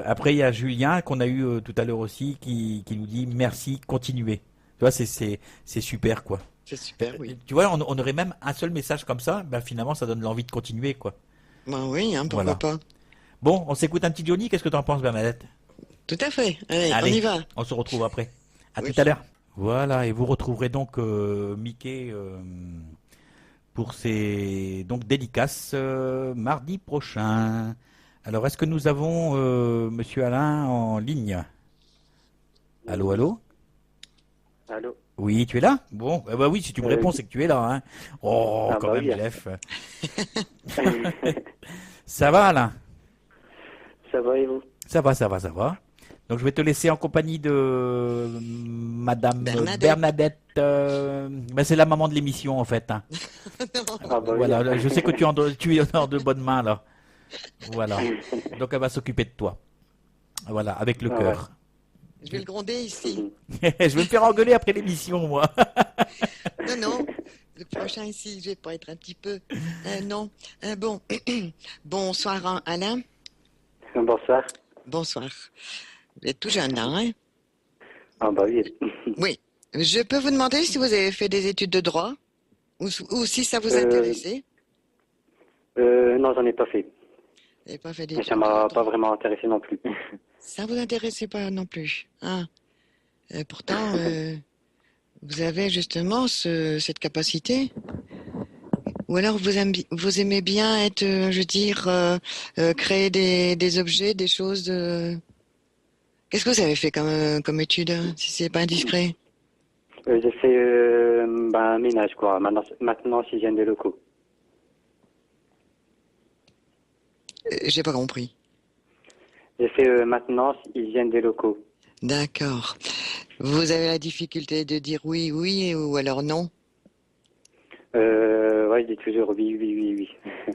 [SPEAKER 1] après, il y a Julien qu'on a eu tout à l'heure aussi, qui nous dit merci, continuez. Tu vois, c'est super, quoi.
[SPEAKER 2] C'est super, oui.
[SPEAKER 1] Tu vois, on aurait même un seul message comme ça, ben finalement, ça donne l'envie de continuer, quoi.
[SPEAKER 2] Ben oui, hein, pourquoi
[SPEAKER 1] Voilà.
[SPEAKER 2] pas.
[SPEAKER 1] Bon, on s'écoute un petit Johnny, qu'est-ce que t'en penses, Bernadette?
[SPEAKER 2] Tout à fait. Allez, on
[SPEAKER 1] Allez,
[SPEAKER 2] y va.
[SPEAKER 1] on se retrouve après. À
[SPEAKER 2] Oui.
[SPEAKER 1] tout à l'heure. Voilà, et vous retrouverez donc Mickey pour ses donc dédicaces mardi prochain. Alors, est-ce que nous avons Monsieur Alain en ligne? Allô, allô?
[SPEAKER 5] Allô?
[SPEAKER 1] Oui, tu es là? Bon, bah oui, si tu me réponds, c'est que tu es là, hein. Oh,
[SPEAKER 5] Ah
[SPEAKER 1] quand
[SPEAKER 5] bah
[SPEAKER 1] même,
[SPEAKER 5] oui.
[SPEAKER 1] Jeff. Ça va, Alain?
[SPEAKER 5] Ça va et vous?
[SPEAKER 1] Ça va, ça va, ça va. Donc, je vais te laisser en compagnie de Madame
[SPEAKER 2] Bernadette.
[SPEAKER 1] Bernadette. Ben, c'est la maman de l'émission, en fait, hein.
[SPEAKER 5] Ah bah oui.
[SPEAKER 1] Voilà, là, je sais que tu es en de bonnes mains, là. Voilà. Donc, elle va s'occuper de toi. Voilà, avec le
[SPEAKER 5] Ah
[SPEAKER 1] cœur.
[SPEAKER 2] Je vais le gronder ici.
[SPEAKER 1] Je vais me faire engueuler après l'émission, moi.
[SPEAKER 2] Non, non. Le prochain ici, je vais pas être un petit peu. Non. Bon. Bonsoir, hein, Alain.
[SPEAKER 5] Bonsoir.
[SPEAKER 2] Bonsoir. Vous êtes tout jeune, là, hein?
[SPEAKER 5] Ah bah oui.
[SPEAKER 2] Oui. Je peux vous demander si vous avez fait des études de droit ou si ça vous intéressait.
[SPEAKER 5] Non, j'en ai pas fait.
[SPEAKER 2] Vous n'avez pas fait
[SPEAKER 5] Mais
[SPEAKER 2] d'études
[SPEAKER 5] ça
[SPEAKER 2] de
[SPEAKER 5] m'a pas
[SPEAKER 2] droit.
[SPEAKER 5] vraiment intéressé non plus.
[SPEAKER 2] Ça vous intéressait pas non plus, hein? Pourtant, vous avez justement cette capacité. Ou alors vous aimez bien être, je veux dire, créer des objets, des choses. Qu'est-ce que vous avez fait comme étude, hein, si c'est pas indiscret?
[SPEAKER 5] J'ai fait un ménage quoi. Maintenant, hygiène des locaux.
[SPEAKER 2] J'ai pas compris.
[SPEAKER 5] J'ai fait maintenance, hygiène des locaux.
[SPEAKER 2] D'accord. Vous avez la difficulté de dire oui, oui, ou alors non?
[SPEAKER 5] ouais, je dis toujours oui, oui, oui, oui.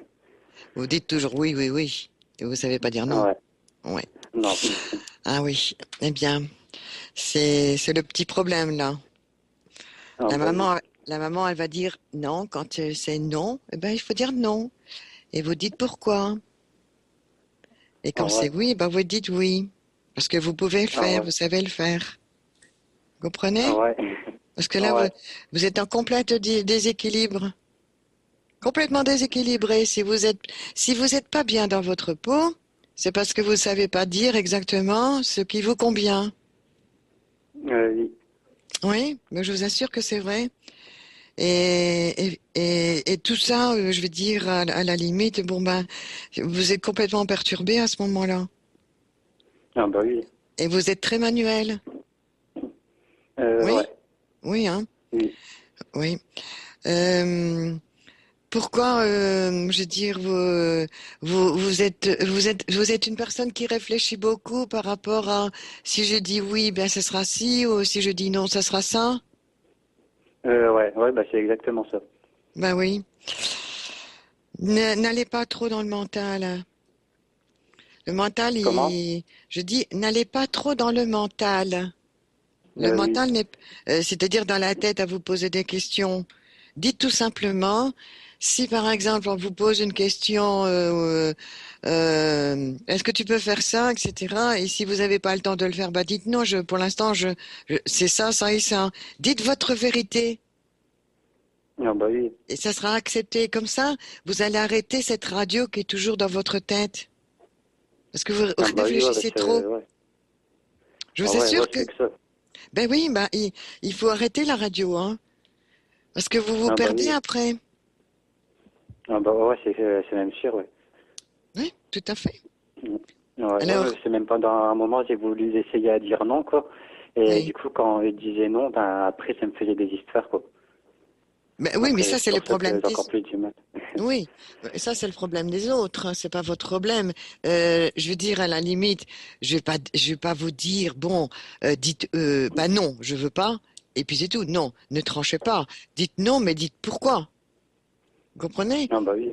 [SPEAKER 2] Vous dites toujours oui, oui, oui. Et vous savez pas dire non.
[SPEAKER 5] Ouais,
[SPEAKER 2] Ouais.
[SPEAKER 5] non.
[SPEAKER 2] Ah oui. Eh bien, c'est le petit problème là.
[SPEAKER 5] Ah,
[SPEAKER 2] La
[SPEAKER 5] bah oui.
[SPEAKER 2] maman, la maman, elle va dire non. Quand c'est non, eh ben, il faut dire non. Et vous dites pourquoi. Et
[SPEAKER 5] Ah
[SPEAKER 2] quand c'est
[SPEAKER 5] ouais,
[SPEAKER 2] oui, ben, vous dites oui. Parce que vous pouvez le
[SPEAKER 5] ah
[SPEAKER 2] faire,
[SPEAKER 5] ouais,
[SPEAKER 2] vous savez le faire. Vous
[SPEAKER 5] ah
[SPEAKER 2] comprenez?
[SPEAKER 5] ouais,
[SPEAKER 2] Parce que
[SPEAKER 5] ah
[SPEAKER 2] là,
[SPEAKER 5] ouais.
[SPEAKER 2] vous êtes en complet déséquilibre. Complètement déséquilibré. Si vous êtes pas bien dans votre peau, c'est parce que vous savez pas dire exactement ce qui vous convient.
[SPEAKER 5] Oui.
[SPEAKER 2] Oui, mais je vous assure que c'est vrai. Et tout ça, je vais dire, à la limite, bon ben, vous êtes complètement perturbé à ce moment-là.
[SPEAKER 5] Ah bah oui.
[SPEAKER 2] Et vous êtes très manuel. Oui?
[SPEAKER 5] Ouais,
[SPEAKER 2] Oui, hein?
[SPEAKER 5] oui.
[SPEAKER 2] Oui. Euh, Pourquoi, je veux dire, vous êtes une personne qui réfléchit beaucoup par rapport à si je dis oui, ben ce sera ci, ou si je dis non, ça sera ça?
[SPEAKER 5] Ouais, ouais, bah c'est exactement ça.
[SPEAKER 2] Ben oui. N'allez pas trop dans le mental, hein. Le mental,
[SPEAKER 5] Comment?
[SPEAKER 2] je dis, n'allez pas trop dans le mental. Le
[SPEAKER 5] Oui.
[SPEAKER 2] mental c'est-à-dire dans la tête à vous poser des questions. Dites tout simplement, si par exemple on vous pose une question, est-ce que tu peux faire ça, etc. Et si vous n'avez pas le temps de le faire, bah dites non. Pour l'instant, c'est ça, ça et ça. Dites votre vérité
[SPEAKER 5] Ah bah oui.
[SPEAKER 2] et ça sera accepté. Comme ça, vous allez arrêter cette radio qui est toujours dans votre tête parce que vous
[SPEAKER 5] Ah bah oui, ouais, bah
[SPEAKER 2] réfléchissez trop.
[SPEAKER 5] c'est... Ouais.
[SPEAKER 2] Je
[SPEAKER 5] Ah
[SPEAKER 2] vous
[SPEAKER 5] ouais, ouais,
[SPEAKER 2] assure que,
[SPEAKER 5] c'est que ça.
[SPEAKER 2] ben oui, ben il faut arrêter la radio, hein, parce que vous vous
[SPEAKER 5] Ah bah
[SPEAKER 2] perdez
[SPEAKER 5] oui.
[SPEAKER 2] après.
[SPEAKER 5] Ah bah ouais, c'est même sûr, ouais.
[SPEAKER 2] Oui, tout à fait.
[SPEAKER 5] Ouais, ouais,
[SPEAKER 2] Alors,
[SPEAKER 5] c'est même pas dans un moment, j'ai voulu essayer à dire non, quoi. Et
[SPEAKER 2] oui.
[SPEAKER 5] du coup, quand il disait non, ben après, ça me faisait des histoires, quoi.
[SPEAKER 2] Mais oui, mais
[SPEAKER 5] Après,
[SPEAKER 2] ça,
[SPEAKER 5] c'est
[SPEAKER 2] c'est le
[SPEAKER 5] pour ça
[SPEAKER 2] problème
[SPEAKER 5] que j'ai
[SPEAKER 2] des...
[SPEAKER 5] encore plus du mal.
[SPEAKER 2] Oui, ça, c'est le problème des autres, hein, c'est pas votre problème. Je veux dire, à la limite, je vais pas vous dire, bon, dites, bah non, je veux pas, et puis c'est tout. Non, ne tranchez pas. Dites non, mais dites pourquoi. Vous comprenez?
[SPEAKER 5] Ah bah oui.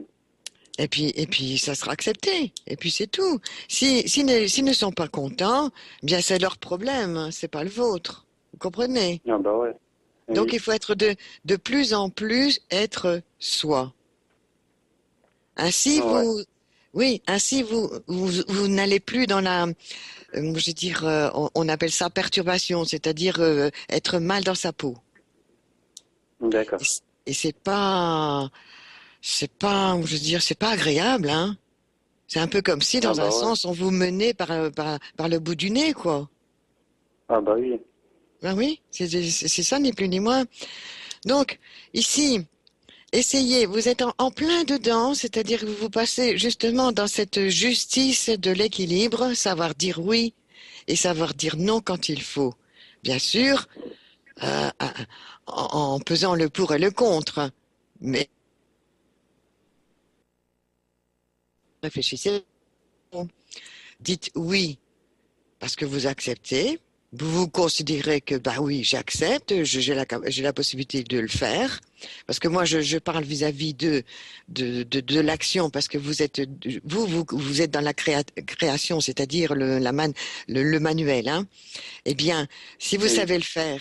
[SPEAKER 2] Et puis, ça sera accepté. Et puis c'est tout. S'ils ne sont pas contents, bien c'est leur problème, hein, c'est pas le vôtre. Vous comprenez?
[SPEAKER 5] Ah bah ouais.
[SPEAKER 2] Donc
[SPEAKER 5] Oui.
[SPEAKER 2] il faut être de plus en plus être soi. Ainsi
[SPEAKER 5] Ouais.
[SPEAKER 2] oui, ainsi vous n'allez plus dans la, je veux dire, on appelle ça perturbation, c'est-à-dire être mal dans sa peau. Et,
[SPEAKER 5] D'accord.
[SPEAKER 2] et je veux dire, c'est pas agréable, hein. C'est un peu comme si,
[SPEAKER 5] Ah
[SPEAKER 2] dans un
[SPEAKER 5] bah ouais.
[SPEAKER 2] sens, on vous menait par le bout du nez, quoi.
[SPEAKER 5] Ah bah oui.
[SPEAKER 2] Ben oui, c'est ça, ni plus ni moins. Donc, ici, essayez, vous êtes en plein dedans, c'est-à-dire que vous passez justement dans cette justice de l'équilibre, savoir dire oui et savoir dire non quand il faut. Bien sûr, euh, en pesant le pour et le contre, mais réfléchissez, dites oui parce que vous acceptez. Vous considérez que, bah oui, j'accepte, j'ai la possibilité de le faire. Parce que moi, je parle vis-à-vis de l'action, parce que vous êtes dans la création, c'est-à-dire le manuel, hein. Eh bien, si vous
[SPEAKER 5] Oui.
[SPEAKER 2] savez le faire,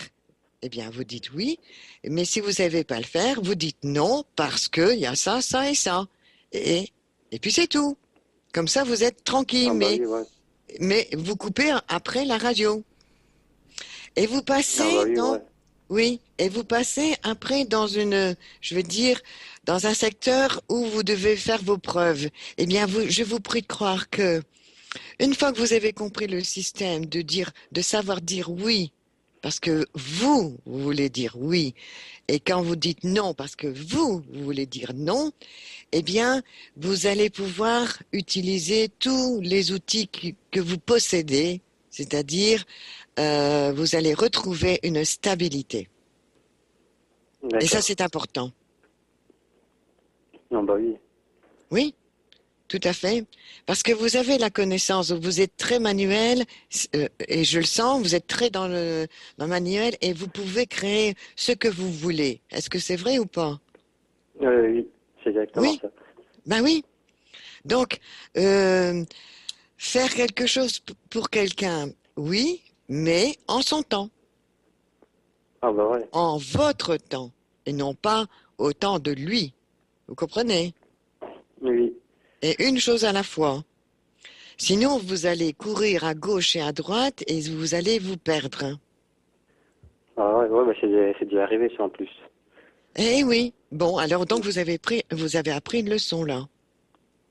[SPEAKER 2] eh bien, vous dites oui. Mais si vous savez pas le faire, vous dites non, parce que il y a ça, ça et ça. Et, et puis c'est tout. Comme ça, vous êtes tranquille,
[SPEAKER 5] Ah bah oui, ouais.
[SPEAKER 2] mais vous coupez après la radio. Et vous
[SPEAKER 5] Ah bah
[SPEAKER 2] passez
[SPEAKER 5] oui, ouais.
[SPEAKER 2] oui, et vous passez après dans je veux dire, dans un secteur où vous devez faire vos preuves. Eh bien, je vous prie de croire que, une fois que vous avez compris le système de savoir dire oui, parce que vous voulez dire oui, et quand vous dites non, parce que vous voulez dire non, eh bien, vous allez pouvoir utiliser tous les outils que vous possédez, c'est-à-dire, vous allez retrouver une stabilité. Et ça,
[SPEAKER 5] D'accord.
[SPEAKER 2] c'est important.
[SPEAKER 5] Ah bah oui.
[SPEAKER 2] Oui, tout à fait. Parce que vous avez la connaissance, vous êtes très manuel, et je le sens, vous êtes très dans le manuel, et vous pouvez créer ce que vous voulez. Est-ce que c'est vrai ou pas?
[SPEAKER 5] Oui. c'est exactement
[SPEAKER 2] Oui.
[SPEAKER 5] ça.
[SPEAKER 2] Ben oui. Donc, faire quelque chose pour quelqu'un, oui, mais en son temps,
[SPEAKER 5] Ah bah ouais,
[SPEAKER 2] en votre temps, et non pas au temps de lui. Vous comprenez?
[SPEAKER 5] oui.
[SPEAKER 2] Et une chose à la fois. Sinon, vous allez courir à gauche et à droite et vous allez vous perdre.
[SPEAKER 5] Ah ouais, ouais, bah c'est déjà arrivé ça en plus.
[SPEAKER 2] Eh oui. Bon, alors donc vous avez appris une leçon là.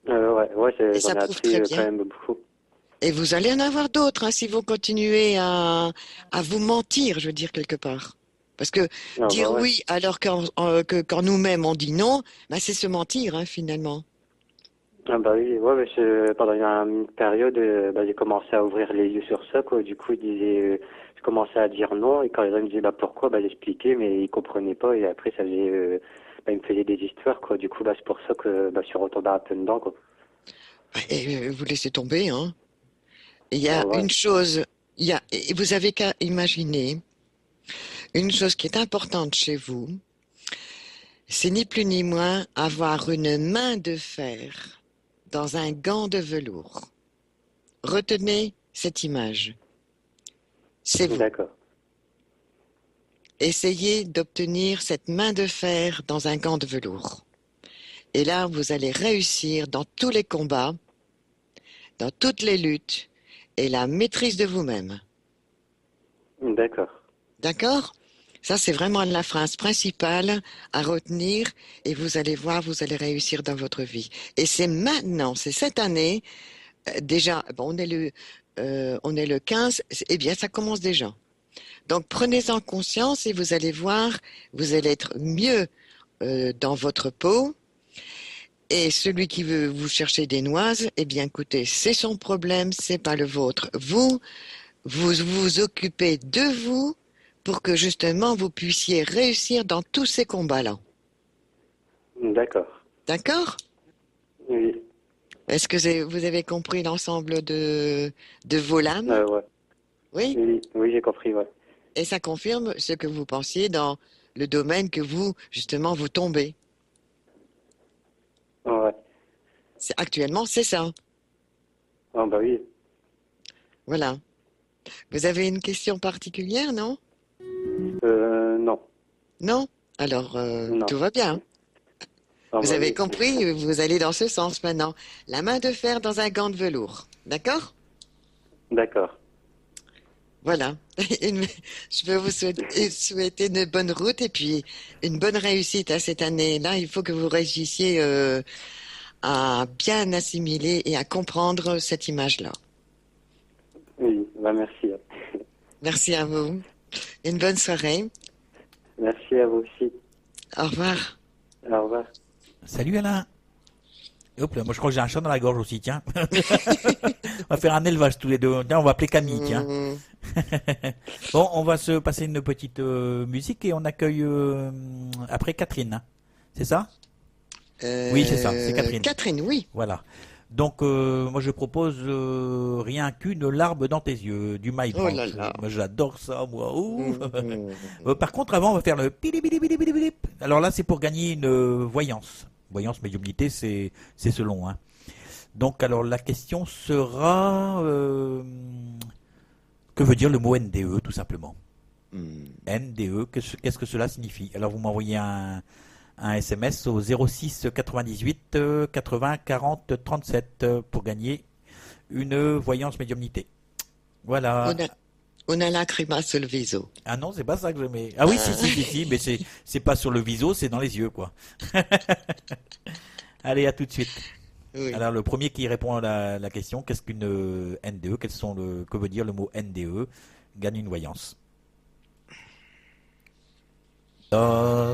[SPEAKER 5] Ouais, ouais,
[SPEAKER 2] Et
[SPEAKER 5] j'en
[SPEAKER 2] ça
[SPEAKER 5] ai
[SPEAKER 2] prouve
[SPEAKER 5] appris
[SPEAKER 2] très
[SPEAKER 5] quand
[SPEAKER 2] bien.
[SPEAKER 5] même beaucoup.
[SPEAKER 2] Et vous allez en avoir d'autres hein, si vous continuez à vous mentir, je veux dire quelque part. Parce que
[SPEAKER 5] Ah bah
[SPEAKER 2] dire
[SPEAKER 5] ouais.
[SPEAKER 2] oui alors que quand nous-mêmes on dit non, bah, c'est se mentir hein, finalement.
[SPEAKER 5] Ah bah oui, ouais, mais pendant une période, bah, j'ai commencé à ouvrir les yeux sur ça, quoi. Du coup, je commençais à dire non, et quand les gens me disaient bah pourquoi, bah j'expliquais, mais ils comprenaient pas, et après ça faisait, bah, ils me faisaient des histoires, quoi. Du coup, bah c'est pour ça que bah je suis retombé un peu dedans, quoi.
[SPEAKER 2] Et vous laissez tomber, hein. Il y
[SPEAKER 5] Ah
[SPEAKER 2] a
[SPEAKER 5] ouais,
[SPEAKER 2] une chose, et vous avez qu'à imaginer une chose qui est importante chez vous, c'est ni plus ni moins avoir une main de fer dans un gant de velours. Retenez cette image. C'est vous.
[SPEAKER 5] d'accord.
[SPEAKER 2] Essayez d'obtenir cette main de fer dans un gant de velours. Et là, vous allez réussir dans tous les combats, dans toutes les luttes et la maîtrise de vous-même.
[SPEAKER 5] D'accord.
[SPEAKER 2] D'accord? Ça, c'est vraiment la phrase principale à retenir et vous allez voir, vous allez réussir dans votre vie. Et c'est maintenant, c'est cette année, déjà, bon, on est le 15, eh bien, ça commence déjà. Donc, prenez-en conscience et vous allez voir, vous allez être mieux dans votre peau. Et celui qui veut vous chercher des noises, eh bien, écoutez, c'est son problème, c'est pas le vôtre. Vous occupez de vous pour que justement vous puissiez réussir dans tous ces combats-là.
[SPEAKER 5] D'accord.
[SPEAKER 2] D'accord?
[SPEAKER 5] Oui.
[SPEAKER 2] Est-ce que vous avez compris l'ensemble de vos lames?
[SPEAKER 5] Ouais.
[SPEAKER 2] Oui?
[SPEAKER 5] Oui, oui, j'ai compris, ouais.
[SPEAKER 2] Et ça confirme ce que vous pensiez dans le domaine que vous, justement, vous tombez.
[SPEAKER 5] Ouais.
[SPEAKER 2] Actuellement, c'est ça.
[SPEAKER 5] Ah bah oui.
[SPEAKER 2] Voilà. Vous avez une question particulière, non?
[SPEAKER 5] Non.
[SPEAKER 2] Non? Alors,
[SPEAKER 5] Non.
[SPEAKER 2] tout va bien.
[SPEAKER 5] Ah
[SPEAKER 2] Vous
[SPEAKER 5] bah
[SPEAKER 2] avez
[SPEAKER 5] oui.
[SPEAKER 2] compris, vous allez dans ce sens maintenant. La main de fer dans un gant de velours. D'accord?
[SPEAKER 5] D'accord.
[SPEAKER 2] Voilà. Je peux vous souhaiter une bonne route et puis une bonne réussite à cette année-là. Il faut que vous réussissiez à bien assimiler et à comprendre cette image-là.
[SPEAKER 5] Oui, bah merci.
[SPEAKER 2] Merci à vous. Une bonne soirée.
[SPEAKER 5] Merci à vous aussi.
[SPEAKER 2] Au revoir.
[SPEAKER 5] Au revoir.
[SPEAKER 1] Salut Alain. Et hop là, moi je crois que j'ai un chat dans la gorge aussi, tiens. On va faire un élevage tous les deux. Tiens, on va appeler Camille, tiens.
[SPEAKER 2] Mmh.
[SPEAKER 1] Bon, on va se passer une petite musique et on accueille après Catherine. C'est ça? Oui, c'est ça, c'est Catherine.
[SPEAKER 2] Catherine, oui.
[SPEAKER 1] Voilà. Donc, moi je propose rien qu'une larme dans tes yeux, du My
[SPEAKER 2] Oh
[SPEAKER 1] Brandt.
[SPEAKER 2] là là.
[SPEAKER 1] Moi j'adore ça, moi. Ouh.
[SPEAKER 2] Mmh.
[SPEAKER 1] Par contre, avant, on va faire le pili pili pili pili pili. Alors là, c'est pour gagner une voyance. Voyance, médiumnité, c'est selon. Hein. Donc, alors la question sera que veut dire le mot NDE, tout simplement.
[SPEAKER 2] Mmh.
[SPEAKER 1] NDE, qu'est-ce que cela signifie? Alors, vous m'envoyez un SMS au 06 98 80 40 37 pour gagner une voyance médiumnité. Voilà.
[SPEAKER 2] Una lacrima sul viso.
[SPEAKER 1] Ah non, c'est pas ça que je mets. Ah oui, si, mais c'est pas sur le viso, c'est dans les yeux, quoi. Allez, à tout de suite.
[SPEAKER 2] Oui.
[SPEAKER 1] Alors, le premier qui répond à la question, qu'est-ce qu'une NDE? Que veut dire le mot NDE? Gagne une voyance.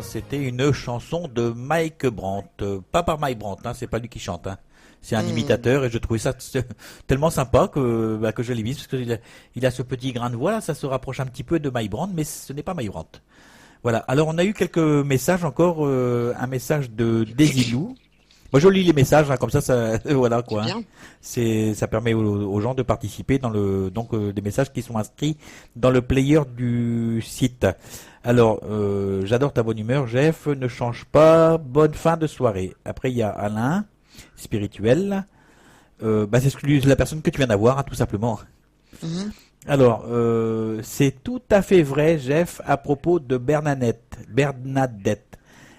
[SPEAKER 1] C'était une chanson de Mike Brandt. Pas par Mike Brandt, hein, c'est pas lui qui chante. Hein. C'est un imitateur et je trouvais ça tellement sympa que je l'ai mis parce qu'il a ce petit grain de voix là, ça se rapproche un petit peu de Mike Brandt, mais ce n'est pas Mike Brandt. Voilà. Alors on a eu quelques messages encore, un message de Desilou Moi, je lis les messages, hein, comme ça, voilà
[SPEAKER 2] C'est
[SPEAKER 1] quoi, hein.
[SPEAKER 2] bien.
[SPEAKER 1] Ça permet aux gens de participer dans des messages qui sont inscrits dans le player du site. Alors, j'adore ta bonne humeur, Jeff. Ne change pas. Bonne fin de soirée. Après, il y a Alain, spirituel. C'est la personne que tu viens d'avoir, hein, tout simplement.
[SPEAKER 2] Mhm.
[SPEAKER 1] Alors, c'est tout à fait vrai, Jeff, à propos de Bernadette. Bernadette.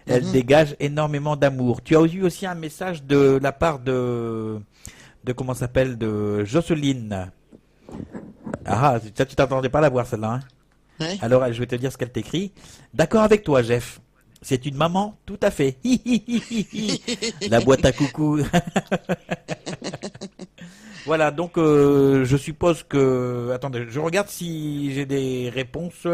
[SPEAKER 1] Elle
[SPEAKER 2] Mhm.
[SPEAKER 1] dégage énormément d'amour. Tu as eu aussi un message de la part de comment ça s'appelle, de Jocelyne. Ah, ça, tu t'attendais pas à la voir celle-là, hein.
[SPEAKER 2] Ouais.
[SPEAKER 1] Alors, je vais te dire ce qu'elle t'écrit. D'accord avec toi, Jeff. C'est une maman, tout à fait. Hi, hi, hi, hi, hi. La boîte à coucou. Voilà, donc je suppose que... Attendez, je regarde si j'ai des réponses.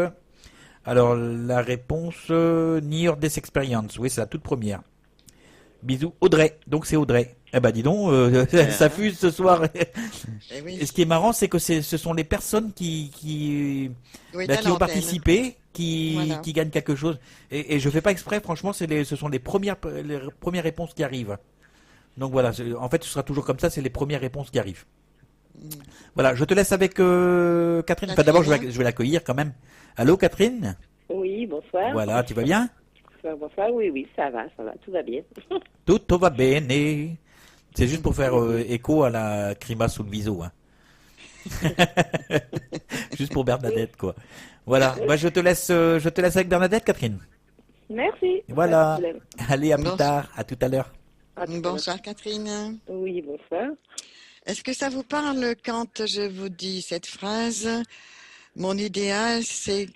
[SPEAKER 1] Alors, la réponse, Near This Experience. Oui, c'est la toute première. Bisous, Audrey. Donc, c'est Audrey. Eh ben, dis donc, ça
[SPEAKER 2] Hein.
[SPEAKER 1] fuse ce soir.
[SPEAKER 2] Eh oui.
[SPEAKER 1] Et ce qui est marrant, c'est que ce sont les personnes
[SPEAKER 2] Oui,
[SPEAKER 1] qui
[SPEAKER 2] t'as
[SPEAKER 1] ont
[SPEAKER 2] l'antenne.
[SPEAKER 1] participé
[SPEAKER 2] Voilà.
[SPEAKER 1] qui gagnent quelque chose. Et je fais pas exprès, franchement, ce sont les premières réponses qui arrivent. Donc voilà, en fait, ce sera toujours comme ça, c'est les premières réponses qui arrivent.
[SPEAKER 2] Mm.
[SPEAKER 1] Voilà, je te laisse avec Catherine. Enfin, d'abord,
[SPEAKER 2] Catherine, hein.
[SPEAKER 1] je vais l'accueillir quand même. Allô, Catherine?
[SPEAKER 6] Oui, bonsoir.
[SPEAKER 1] Voilà, tu vas bien?
[SPEAKER 6] Bonsoir, bonsoir. Oui, oui, ça va, tout va bien.
[SPEAKER 1] Tutto va bene. C'est juste pour faire écho à la crima sul viso, hein. Juste pour Bernadette, quoi. Voilà, je te laisse avec Bernadette, Catherine.
[SPEAKER 6] Merci. Pas de
[SPEAKER 1] Voilà.
[SPEAKER 6] problème.
[SPEAKER 1] Allez, à plus
[SPEAKER 2] Bonsoir.
[SPEAKER 1] tard, à tout à l'heure.
[SPEAKER 6] À tout à l'heure.
[SPEAKER 2] Bonsoir Catherine.
[SPEAKER 6] Oui, bonsoir.
[SPEAKER 2] Est-ce que ça vous parle quand je vous dis cette phrase? Mon idéal, c'est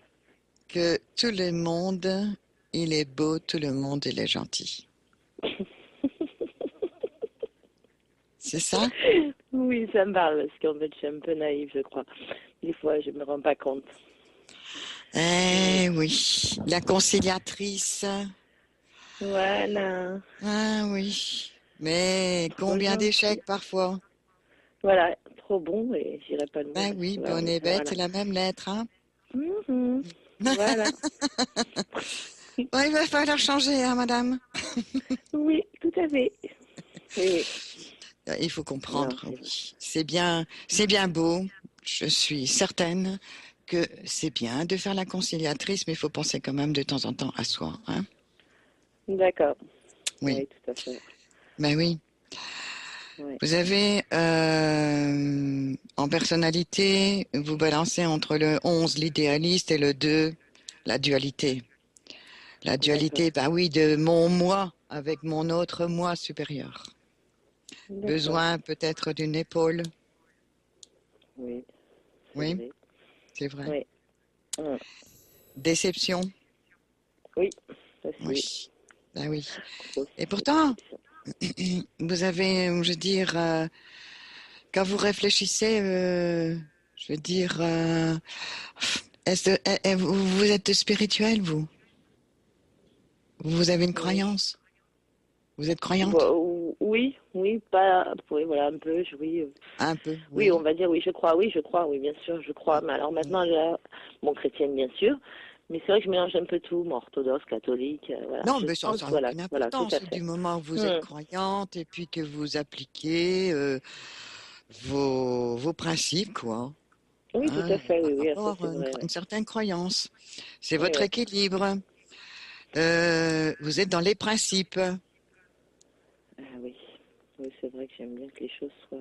[SPEAKER 2] que tout le monde, il est beau, tout le monde, il est gentil. C'est ça?
[SPEAKER 6] Oui, ça me parle, parce qu'en fait, je suis un peu naïve, je crois. Des fois, je me rends pas compte.
[SPEAKER 2] Eh oui, la conciliatrice.
[SPEAKER 6] Voilà.
[SPEAKER 2] Ah oui. Mais combien
[SPEAKER 6] Bonjour.
[SPEAKER 2] d'échecs parfois?
[SPEAKER 6] Voilà, trop bon, et j'irai pas le
[SPEAKER 2] Ben
[SPEAKER 6] mettre.
[SPEAKER 2] oui,
[SPEAKER 6] Voilà,
[SPEAKER 2] bonne et bête,
[SPEAKER 6] voilà.
[SPEAKER 2] c'est la même lettre, hein?
[SPEAKER 6] Mhm. Voilà.
[SPEAKER 2] Ouais, il va falloir changer, hein, madame?
[SPEAKER 6] Oui, tout à fait. Oui,
[SPEAKER 2] Il faut
[SPEAKER 6] non,
[SPEAKER 2] comprendre,
[SPEAKER 6] c'est vrai.
[SPEAKER 2] oui. C'est bien beau. Je suis certaine que c'est bien de faire la conciliatrice, mais il faut penser quand même de temps en temps à soi, hein?
[SPEAKER 6] D'accord.
[SPEAKER 2] Oui,
[SPEAKER 6] Oui, tout à fait.
[SPEAKER 2] ben oui.
[SPEAKER 6] Oui.
[SPEAKER 2] Vous avez en personnalité, vous balancez entre le 11, l'idéaliste, et le 2, la dualité. La
[SPEAKER 6] D'accord.
[SPEAKER 2] dualité, bah oui, de mon moi avec mon autre moi supérieur.
[SPEAKER 6] D'accord.
[SPEAKER 2] Besoin peut-être d'une épaule.
[SPEAKER 6] Oui, c'est
[SPEAKER 2] Oui,
[SPEAKER 6] vrai.
[SPEAKER 2] c'est vrai.
[SPEAKER 6] Oui. Mm.
[SPEAKER 2] Déception.
[SPEAKER 6] Oui, aussi.
[SPEAKER 2] Oui, bah oui.
[SPEAKER 6] Grosse
[SPEAKER 2] Et pourtant,
[SPEAKER 6] déception.
[SPEAKER 2] vous avez, je veux dire, quand vous réfléchissez, je veux dire, vous êtes spirituel, vous? Vous avez une
[SPEAKER 6] Oui.
[SPEAKER 2] croyance? Vous êtes croyante?
[SPEAKER 6] Bah, oui, oui, pas, oui, voilà, un peu, oui.
[SPEAKER 2] Un peu,
[SPEAKER 6] Oui, on
[SPEAKER 2] oui.
[SPEAKER 6] va dire, oui, je crois, oui, bien sûr, je crois. Mais alors maintenant, là, bon, chrétienne, bien sûr, mais c'est vrai que je mélange un peu tout, moi, orthodoxe, catholique, voilà,
[SPEAKER 2] Non,
[SPEAKER 6] je
[SPEAKER 2] mais ça
[SPEAKER 6] pense,
[SPEAKER 2] n'a
[SPEAKER 6] voilà,
[SPEAKER 2] aucune
[SPEAKER 6] voilà, tout
[SPEAKER 2] importance.
[SPEAKER 6] à
[SPEAKER 2] Du
[SPEAKER 6] fait.
[SPEAKER 2] moment où vous êtes
[SPEAKER 6] Hmm.
[SPEAKER 2] croyante et puis que vous appliquez vos principes, quoi,
[SPEAKER 6] Oui, tout
[SPEAKER 2] hein,
[SPEAKER 6] à fait,
[SPEAKER 2] par
[SPEAKER 6] oui, oui, ça
[SPEAKER 2] rapport
[SPEAKER 6] c'est
[SPEAKER 2] à
[SPEAKER 6] vrai,
[SPEAKER 2] une
[SPEAKER 6] oui.
[SPEAKER 2] certaine croyance. C'est
[SPEAKER 6] Oui,
[SPEAKER 2] votre
[SPEAKER 6] oui.
[SPEAKER 2] équilibre. Vous êtes dans les principes.
[SPEAKER 6] Ah oui, oui, c'est vrai que j'aime bien que les choses soient.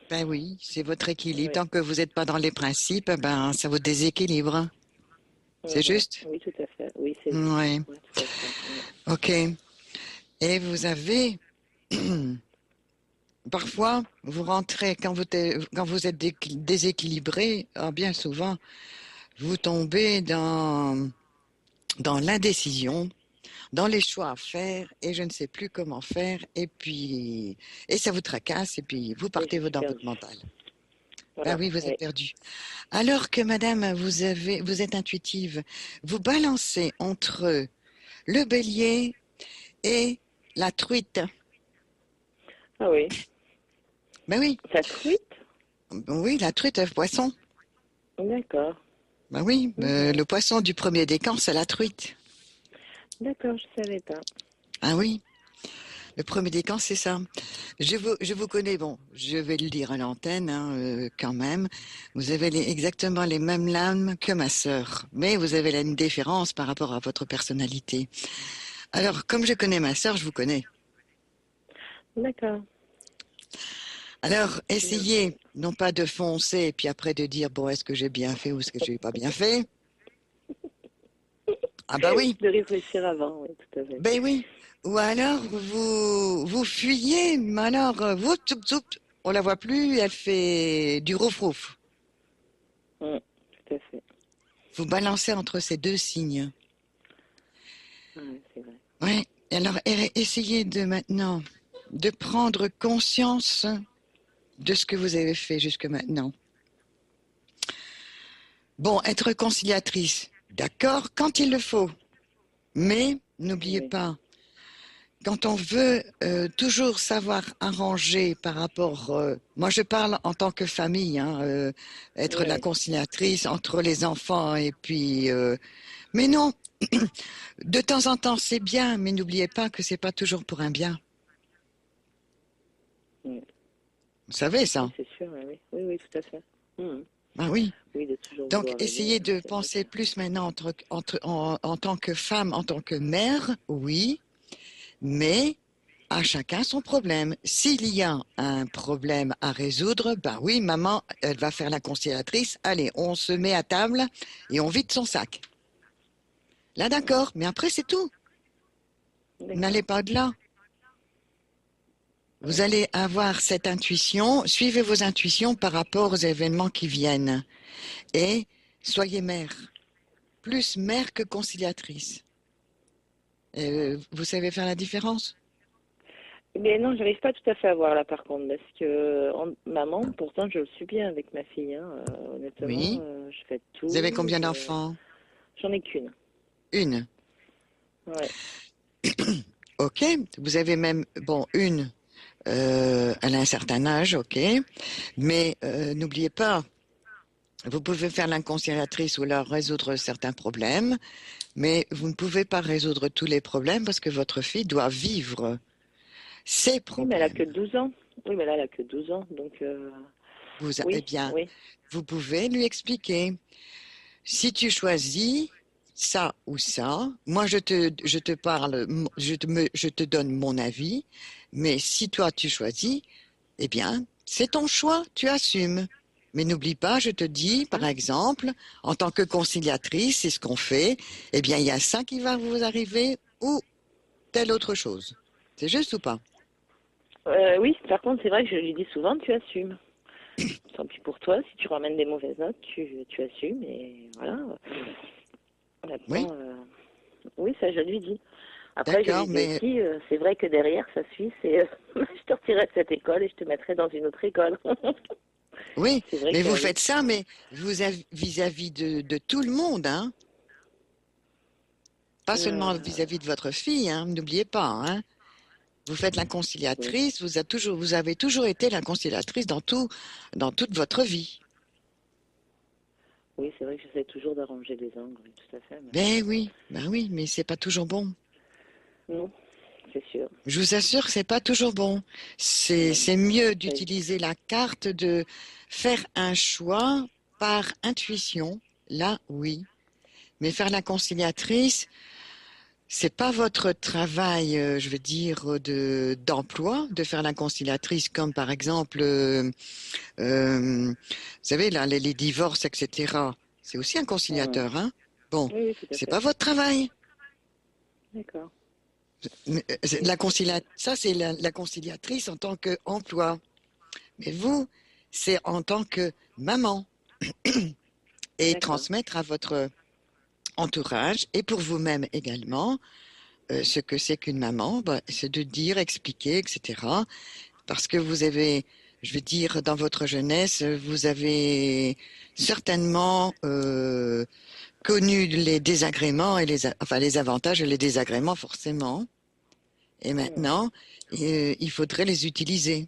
[SPEAKER 2] Ben oui, c'est votre équilibre.
[SPEAKER 6] Oui,
[SPEAKER 2] Tant que vous n'êtes pas dans les principes, ben ça vous déséquilibre. C'est
[SPEAKER 6] mhm.
[SPEAKER 2] juste?
[SPEAKER 6] Oui, tout à fait, oui, c'est juste.
[SPEAKER 2] Oui.
[SPEAKER 6] Oui, tout à fait.
[SPEAKER 2] Ok. Et vous avez parfois, vous rentrez quand vous êtes déséquilibré, bien souvent, vous tombez dans l'indécision, dans les choix à faire, et je ne sais plus comment faire, et puis, et ça vous tracasse, et puis vous
[SPEAKER 6] Et
[SPEAKER 2] partez
[SPEAKER 6] je suis
[SPEAKER 2] dans votre
[SPEAKER 6] perdue.
[SPEAKER 2] mental. Ben
[SPEAKER 6] Voilà,
[SPEAKER 2] oui, vous êtes
[SPEAKER 6] oui.
[SPEAKER 2] perdu. Alors que madame, vous êtes intuitive, vous balancez entre le bélier et la truite.
[SPEAKER 6] Ah oui,
[SPEAKER 2] Ben oui,
[SPEAKER 6] ça truite?
[SPEAKER 2] oui, la truite, le poisson.
[SPEAKER 6] D'accord,
[SPEAKER 2] Ben oui,
[SPEAKER 6] mhm.
[SPEAKER 2] le poisson du premier décan, c'est la truite.
[SPEAKER 6] D'accord, je savais pas.
[SPEAKER 2] Ah oui. Le premier décan, c'est ça. Je vous connais, bon, je vais le dire à l'antenne, hein, quand même. Vous avez exactement les mêmes lames que ma sœur, mais vous avez une différence par rapport à votre personnalité. Alors, comme je connais ma sœur, je vous connais.
[SPEAKER 6] D'accord.
[SPEAKER 2] Alors, essayez, non pas de foncer et puis après de dire, bon, est-ce que j'ai bien fait ou est-ce que j'ai pas bien fait? Ah bah oui,
[SPEAKER 6] De réfléchir avant, oui, tout à fait.
[SPEAKER 2] ben oui. Ou alors, vous fuyez, mais alors, vous, on la voit plus, elle fait du rouf-rouf.
[SPEAKER 6] Tout à fait.
[SPEAKER 2] Vous balancez entre ces deux signes.
[SPEAKER 6] Ouais, c'est vrai.
[SPEAKER 2] Ouais. Alors, essayez de maintenant de prendre conscience de ce que vous avez fait jusque maintenant. Bon, être conciliatrice, d'accord, quand il le faut. Mais n'oubliez
[SPEAKER 6] Oui.
[SPEAKER 2] pas, quand on veut toujours savoir arranger par rapport, moi je parle en tant que famille, hein, être la
[SPEAKER 6] Oui.
[SPEAKER 2] conciliatrice entre les enfants et puis, mais non, de temps en temps c'est bien, mais n'oubliez pas que c'est pas toujours pour un bien.
[SPEAKER 6] Mm.
[SPEAKER 2] Vous savez ça?
[SPEAKER 6] Oui, c'est sûr, oui. Oui, oui, tout à fait.
[SPEAKER 2] Ah oui.
[SPEAKER 6] Oui, de toujours
[SPEAKER 2] Donc
[SPEAKER 6] vouloir le
[SPEAKER 2] essayez
[SPEAKER 6] bien,
[SPEAKER 2] de
[SPEAKER 6] c'est vrai
[SPEAKER 2] penser
[SPEAKER 6] que-
[SPEAKER 2] plus maintenant en tant que femme, en tant que mère, oui, mais à chacun son problème. S'il y a un problème à résoudre, bah oui, maman, elle va faire la conciliatrice. Allez, on se met à table et on vide son sac. Là, d'accord, mais après, c'est tout.
[SPEAKER 6] D'accord.
[SPEAKER 2] N'allez pas au-delà. Vous allez avoir cette intuition, suivez vos intuitions par rapport aux événements qui viennent. Et soyez mère. Plus mère que conciliatrice. Vous savez faire la différence?
[SPEAKER 6] Mais non, j'arrive pas tout à fait à voir là par contre, parce que maman, pourtant je le suis bien avec ma fille, hein, honnêtement,
[SPEAKER 2] Oui.
[SPEAKER 6] je fais
[SPEAKER 2] Vous avez
[SPEAKER 6] tout,
[SPEAKER 2] combien d'enfants?
[SPEAKER 6] j'en ai qu'une.
[SPEAKER 2] Une.
[SPEAKER 6] Ouais.
[SPEAKER 2] Ok. Vous avez même, bon, une. Elle a un certain âge, ok. Mais n'oubliez pas, vous pouvez faire l'inconciliatrice ou leur résoudre certains problèmes, mais vous ne pouvez pas résoudre tous les problèmes parce que votre fille doit vivre ses
[SPEAKER 6] Oui, mais elle a que
[SPEAKER 2] problèmes.
[SPEAKER 6] 12 ans. Oui, mais là, elle a que 12 ans, donc
[SPEAKER 2] Eh
[SPEAKER 6] oui,
[SPEAKER 2] bien,
[SPEAKER 6] oui,
[SPEAKER 2] vous pouvez lui expliquer. Si tu choisis ça ou ça, moi je te parle, je te donne mon avis, mais si toi tu choisis, eh bien, c'est ton choix, tu assumes. Mais n'oublie pas, je te dis, par exemple, en tant que conciliatrice, c'est ce qu'on fait, eh bien, il y a ça qui va vous arriver ou telle autre chose. C'est juste ou pas?
[SPEAKER 6] oui. Par contre, c'est vrai que je lui dis souvent, tu assumes. Tant pis pour toi, si tu ramènes des mauvaises notes, tu assumes et voilà.
[SPEAKER 2] Oui,
[SPEAKER 6] Maintenant, oui, ça je lui dis. Après, je
[SPEAKER 2] d'accord,
[SPEAKER 6] lui dis
[SPEAKER 2] mais
[SPEAKER 6] aussi, c'est vrai que derrière, ça suit, c'est je te retirerai de cette école et je te mettrai dans une autre école.
[SPEAKER 2] oui,
[SPEAKER 6] C'est vrai
[SPEAKER 2] mais
[SPEAKER 6] que
[SPEAKER 2] vous
[SPEAKER 6] oui.
[SPEAKER 2] faites ça, mais vis-à-vis de tout le monde, hein? Pas seulement vis-à-vis de votre fille, hein? N'oubliez pas, hein? Vous faites la
[SPEAKER 6] Oui,
[SPEAKER 2] conciliatrice, vous avez toujours été la conciliatrice dans toute votre vie.
[SPEAKER 6] oui, c'est vrai que j'essaie toujours d'arranger les angles, oui, tout à fait.
[SPEAKER 2] Ben oui, mais c'est pas toujours bon.
[SPEAKER 6] Non, c'est sûr.
[SPEAKER 2] Je vous assure que c'est pas toujours bon.
[SPEAKER 6] Non,
[SPEAKER 2] C'est mieux
[SPEAKER 6] ça,
[SPEAKER 2] d'utiliser la carte de faire un choix par intuition. Là, oui. Mais faire la conciliatrice, c'est pas votre travail, je veux dire, d'emploi, de faire la conciliatrice, comme par exemple, vous savez, là, les divorces, etc. C'est aussi un conciliateur, hein? Bon,
[SPEAKER 6] oui, oui, tout à
[SPEAKER 2] c'est
[SPEAKER 6] fait.
[SPEAKER 2] pas votre travail.
[SPEAKER 6] D'accord.
[SPEAKER 2] C'est
[SPEAKER 6] Oui,
[SPEAKER 2] ça, c'est la conciliatrice en tant qu'emploi. Mais vous, c'est en tant que maman et
[SPEAKER 6] d'accord.
[SPEAKER 2] transmettre à votre entourage et pour vous-même également ce que c'est qu'une maman, bah, c'est de dire, expliquer, etc. Parce que vous avez, je veux dire, dans votre jeunesse, vous avez certainement connu les désagréments et enfin les avantages et les désagréments forcément. Et maintenant, il faudrait les utiliser.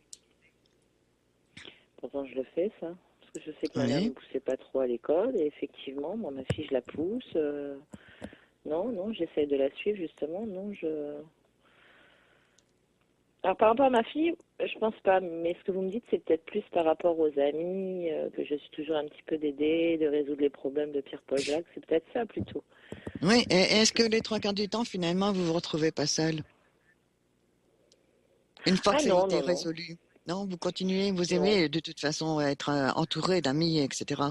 [SPEAKER 6] Pourtant, je le fais, ça. Parce que je sais que ma mère ne
[SPEAKER 2] Oui.
[SPEAKER 6] me poussait pas trop à l'école. Et effectivement, moi, ma fille, je la pousse. Non, non, j'essaie de la suivre, justement. Non, je... Alors, par rapport à ma fille, je pense pas, mais ce que vous me dites, c'est peut-être plus par rapport aux amis, que je suis toujours un petit peu d'aider, de résoudre les problèmes de Pierre-Paul Jacques. C'est peut-être ça plutôt.
[SPEAKER 2] Oui, et est-ce que les trois quarts du temps, finalement, vous vous retrouvez pas seul? Une fois
[SPEAKER 6] Ah
[SPEAKER 2] que ça a
[SPEAKER 6] non,
[SPEAKER 2] été
[SPEAKER 6] non, non.
[SPEAKER 2] résolu? Non, vous continuez, vous
[SPEAKER 6] Non.
[SPEAKER 2] aimez de toute façon être entouré d'amis, etc.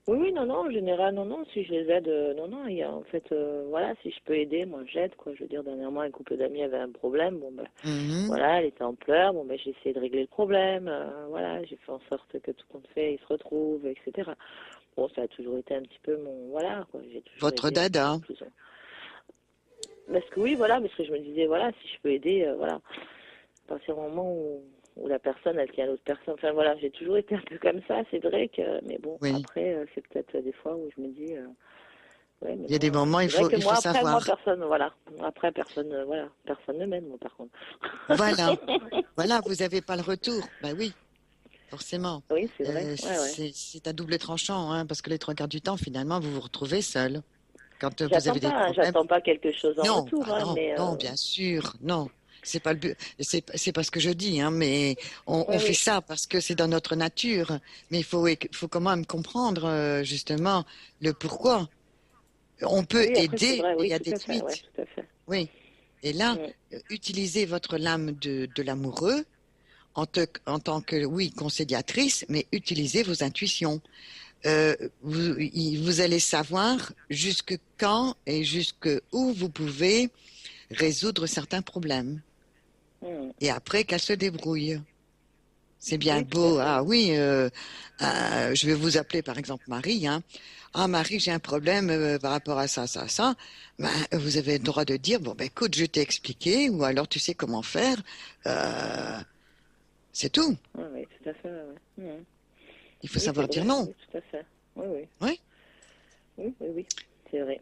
[SPEAKER 6] Oui, oui, non, non, en général, non, non, si je les aide, non, non, il y a en fait, voilà, si je peux aider, moi j'aide, quoi. Je veux dire, dernièrement, un couple d'amis avait un problème, bon, ben,
[SPEAKER 2] Mhm.
[SPEAKER 6] voilà, elle était en pleurs, bon, ben, j'ai essayé de régler le problème, voilà, j'ai fait en sorte que tout compte fait, ils se retrouvent, etc. Bon, ça a toujours été un petit peu mon, voilà, quoi, j'ai toujours
[SPEAKER 2] Votre
[SPEAKER 6] aidé un petit peu
[SPEAKER 2] dada.
[SPEAKER 6] plus. Parce que oui, voilà, parce que je me disais, voilà, si je peux aider, voilà, à partir du moment où la personne, elle tient l'autre personne, enfin voilà, j'ai toujours été un peu comme ça, c'est vrai que, mais bon,
[SPEAKER 2] Oui.
[SPEAKER 6] après, c'est peut-être des fois où je me dis, ouais, mais
[SPEAKER 2] Il y a des
[SPEAKER 6] bon,
[SPEAKER 2] moments,
[SPEAKER 6] c'est vrai que
[SPEAKER 2] il faut
[SPEAKER 6] moi, après, moi,
[SPEAKER 2] savoir.
[SPEAKER 6] personne, voilà, après, personne, voilà, personne ne m'aide, moi, par contre.
[SPEAKER 2] Voilà. Voilà, vous n'avez pas le retour. Ben oui, forcément.
[SPEAKER 6] Oui, c'est vrai, ouais, ouais.
[SPEAKER 2] C'est à double tranchant, hein, parce que les trois quarts du temps, finalement, vous vous retrouvez seul. Quand vous avez des problèmes.
[SPEAKER 6] J'attends pas quelque chose en
[SPEAKER 2] Non,
[SPEAKER 6] retour,
[SPEAKER 2] bah
[SPEAKER 6] hein,
[SPEAKER 2] non,
[SPEAKER 6] mais,
[SPEAKER 2] non, bien sûr, non. C'est pas le but, c'est pas ce que je dis, hein, mais
[SPEAKER 6] oui,
[SPEAKER 2] on fait
[SPEAKER 6] oui,
[SPEAKER 2] ça parce que c'est dans notre nature. Mais faut quand même comprendre, justement, le pourquoi. On peut
[SPEAKER 6] oui, après, c'est
[SPEAKER 2] aider,
[SPEAKER 6] vrai,
[SPEAKER 2] mais il
[SPEAKER 6] oui,
[SPEAKER 2] y a
[SPEAKER 6] tout
[SPEAKER 2] des
[SPEAKER 6] à fait, ouais,
[SPEAKER 2] limites.
[SPEAKER 6] tout à fait.
[SPEAKER 2] Oui. Et là,
[SPEAKER 6] Mm.
[SPEAKER 2] utilisez votre lame de l'amoureux en tant que, oui, conciliatrice, mais utilisez vos intuitions. Vous allez savoir jusque quand et jusque où vous pouvez résoudre certains problèmes.
[SPEAKER 6] Mm.
[SPEAKER 2] Et après, qu'elle se débrouille. C'est bien
[SPEAKER 6] Oui, tout à
[SPEAKER 2] beau.
[SPEAKER 6] fait.
[SPEAKER 2] Ah oui, je vais vous appeler par exemple Marie. Hein. Ah Marie, j'ai un problème par rapport à ça, ça, ça. Ben, vous avez le droit de dire, bon, ben écoute, je t'ai expliqué, ou alors tu sais comment faire. Euh, c'est tout.
[SPEAKER 6] Oui, oui, tout à fait, ouais, ouais. Mm.
[SPEAKER 2] Il faut
[SPEAKER 6] Oui, c'est
[SPEAKER 2] savoir dire
[SPEAKER 6] vrai,
[SPEAKER 2] non.
[SPEAKER 6] oui, tout à fait. Oui, oui,
[SPEAKER 2] Oui,
[SPEAKER 6] oui, oui, oui, c'est vrai.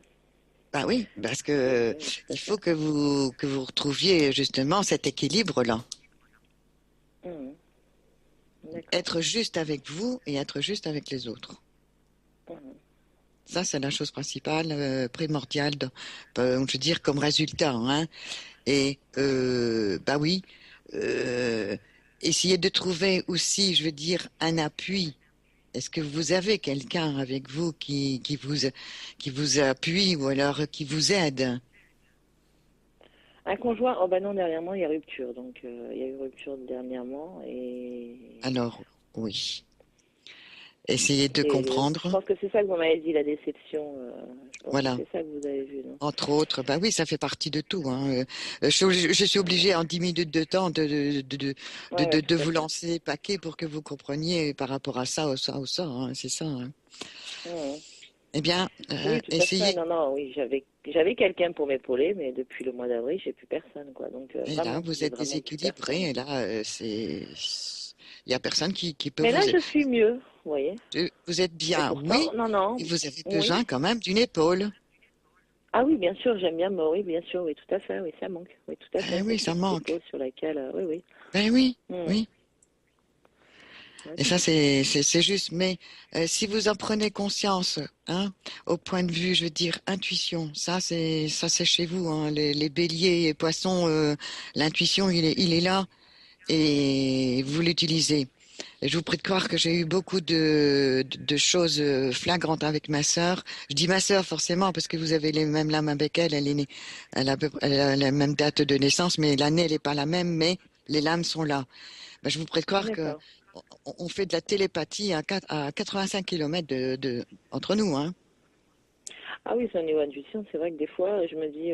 [SPEAKER 2] bah oui, parce
[SPEAKER 6] C'est
[SPEAKER 2] que
[SPEAKER 6] vrai, oui, tout à
[SPEAKER 2] il
[SPEAKER 6] fait.
[SPEAKER 2] faut que vous retrouviez justement cet équilibre-là.
[SPEAKER 6] Mm. D'accord.
[SPEAKER 2] Être juste avec vous et être juste avec les autres.
[SPEAKER 6] Mm.
[SPEAKER 2] Ça, c'est la chose principale, primordiale, je veux dire, comme résultat. Hein. Et bah oui, euh, essayez de trouver aussi, je veux dire, un appui. Est-ce que vous avez quelqu'un avec vous qui vous appuie ou alors qui vous aide?
[SPEAKER 6] Un conjoint, oh ben non, dernièrement, il y a rupture. Donc, il y a eu rupture dernièrement. Et
[SPEAKER 2] Alors, oui. Essayez de
[SPEAKER 6] je
[SPEAKER 2] comprendre.
[SPEAKER 6] pense que c'est ça que vous m'avez dit, la déception. Je pense que
[SPEAKER 2] Voilà.
[SPEAKER 6] c'est ça que vous avez vu, non?
[SPEAKER 2] Entre autres, bah oui, ça fait partie de tout. Hein. Je suis obligée en 10 minutes de temps
[SPEAKER 6] Ouais, ouais,
[SPEAKER 2] de
[SPEAKER 6] tout à
[SPEAKER 2] vous
[SPEAKER 6] fait.
[SPEAKER 2] lancer paquet pour que vous compreniez par rapport à ça, ou ça, ou ça. Hein, c'est ça. Hein.
[SPEAKER 6] Mhm.
[SPEAKER 2] Eh bien,
[SPEAKER 6] Oui, tout à fait.
[SPEAKER 2] essayez.
[SPEAKER 6] Non, non, oui, j'avais quelqu'un pour m'épauler, mais depuis le mois d'avril, j'ai plus personne, quoi. Donc,
[SPEAKER 2] Et là,
[SPEAKER 6] vraiment,
[SPEAKER 2] vous
[SPEAKER 6] j'ai
[SPEAKER 2] êtes
[SPEAKER 6] vraiment plus
[SPEAKER 2] déséquilibré.
[SPEAKER 6] personne.
[SPEAKER 2] Et là, il y a personne qui peut
[SPEAKER 6] Mais là,
[SPEAKER 2] vous.
[SPEAKER 6] je suis mieux, vous voyez.
[SPEAKER 2] Vous êtes
[SPEAKER 6] Et
[SPEAKER 2] bien,
[SPEAKER 6] pourtant,
[SPEAKER 2] oui,
[SPEAKER 6] non, non,
[SPEAKER 2] et vous avez
[SPEAKER 6] oui.
[SPEAKER 2] besoin quand même d'une épaule.
[SPEAKER 6] Ah oui, bien sûr, j'aime bien, oui, bien sûr, oui, tout à fait, oui, ça manque. Oui, tout à
[SPEAKER 2] Eh
[SPEAKER 6] fait,
[SPEAKER 2] oui,
[SPEAKER 6] cette
[SPEAKER 2] ça
[SPEAKER 6] petite
[SPEAKER 2] manque.
[SPEAKER 6] épaule sur laquelle, oui, oui.
[SPEAKER 2] Ben oui,
[SPEAKER 6] Mhm.
[SPEAKER 2] oui.
[SPEAKER 6] Ouais,
[SPEAKER 2] Et
[SPEAKER 6] tout
[SPEAKER 2] ça,
[SPEAKER 6] à fait.
[SPEAKER 2] c'est juste. Mais si vous en prenez conscience, hein, au point de vue, je veux dire, intuition, ça, c'est chez vous. Hein, les béliers et poissons, l'intuition, il est là et vous l'utilisez. Et je vous prie de croire que j'ai eu beaucoup de choses flagrantes avec ma sœur. Je dis ma sœur forcément parce que vous avez les mêmes lames avec elle. Elle est née, elle a la même date de naissance, mais l'année, elle n'est pas la même, mais les lames sont là. Ben, je vous prie de croire que
[SPEAKER 6] D'accord.
[SPEAKER 2] on fait de la télépathie à 85 kilomètres entre nous, hein.
[SPEAKER 6] Ah oui, c'est au niveau intuition, c'est vrai que des fois, je me dis,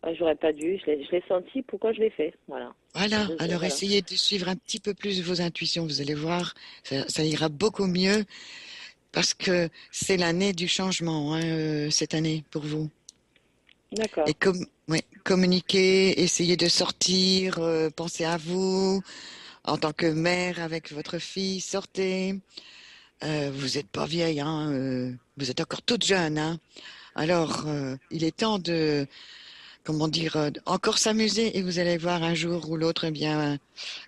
[SPEAKER 6] ah, j'aurais pas dû, je l'ai senti, pourquoi je l'ai fait? Voilà.
[SPEAKER 2] Voilà. Alors
[SPEAKER 6] Voilà.
[SPEAKER 2] essayez de suivre un petit peu plus vos intuitions. Vous allez voir, ça ira beaucoup mieux parce que c'est l'année du changement, hein, cette année pour vous. Et
[SPEAKER 6] D'accord.
[SPEAKER 2] comme, ouais, communiquer, essayer de sortir, pensez à vous en tant que mère avec votre fille, sortez. Vous n'êtes pas vieille, hein, vous êtes encore toute jeune, hein. Alors, il est temps de, comment dire, encore s'amuser et vous allez voir un jour ou l'autre, eh bien,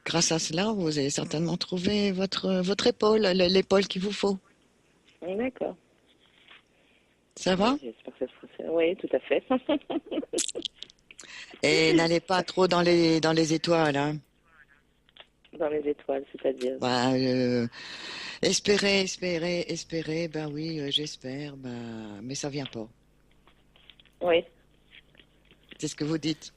[SPEAKER 2] grâce à cela, vous allez certainement trouver votre épaule, l'épaule qu'il vous faut.
[SPEAKER 6] D'accord.
[SPEAKER 2] Ça va?
[SPEAKER 6] Oui, j'espère que ça se passe. Oui, tout à fait.
[SPEAKER 2] Et n'allez pas trop dans les étoiles, hein.
[SPEAKER 6] Dans les étoiles, c'est-à-dire.
[SPEAKER 2] Bah, espérer, ben oui, j'espère, mais ça vient pas.
[SPEAKER 6] Oui.
[SPEAKER 2] C'est ce que vous dites.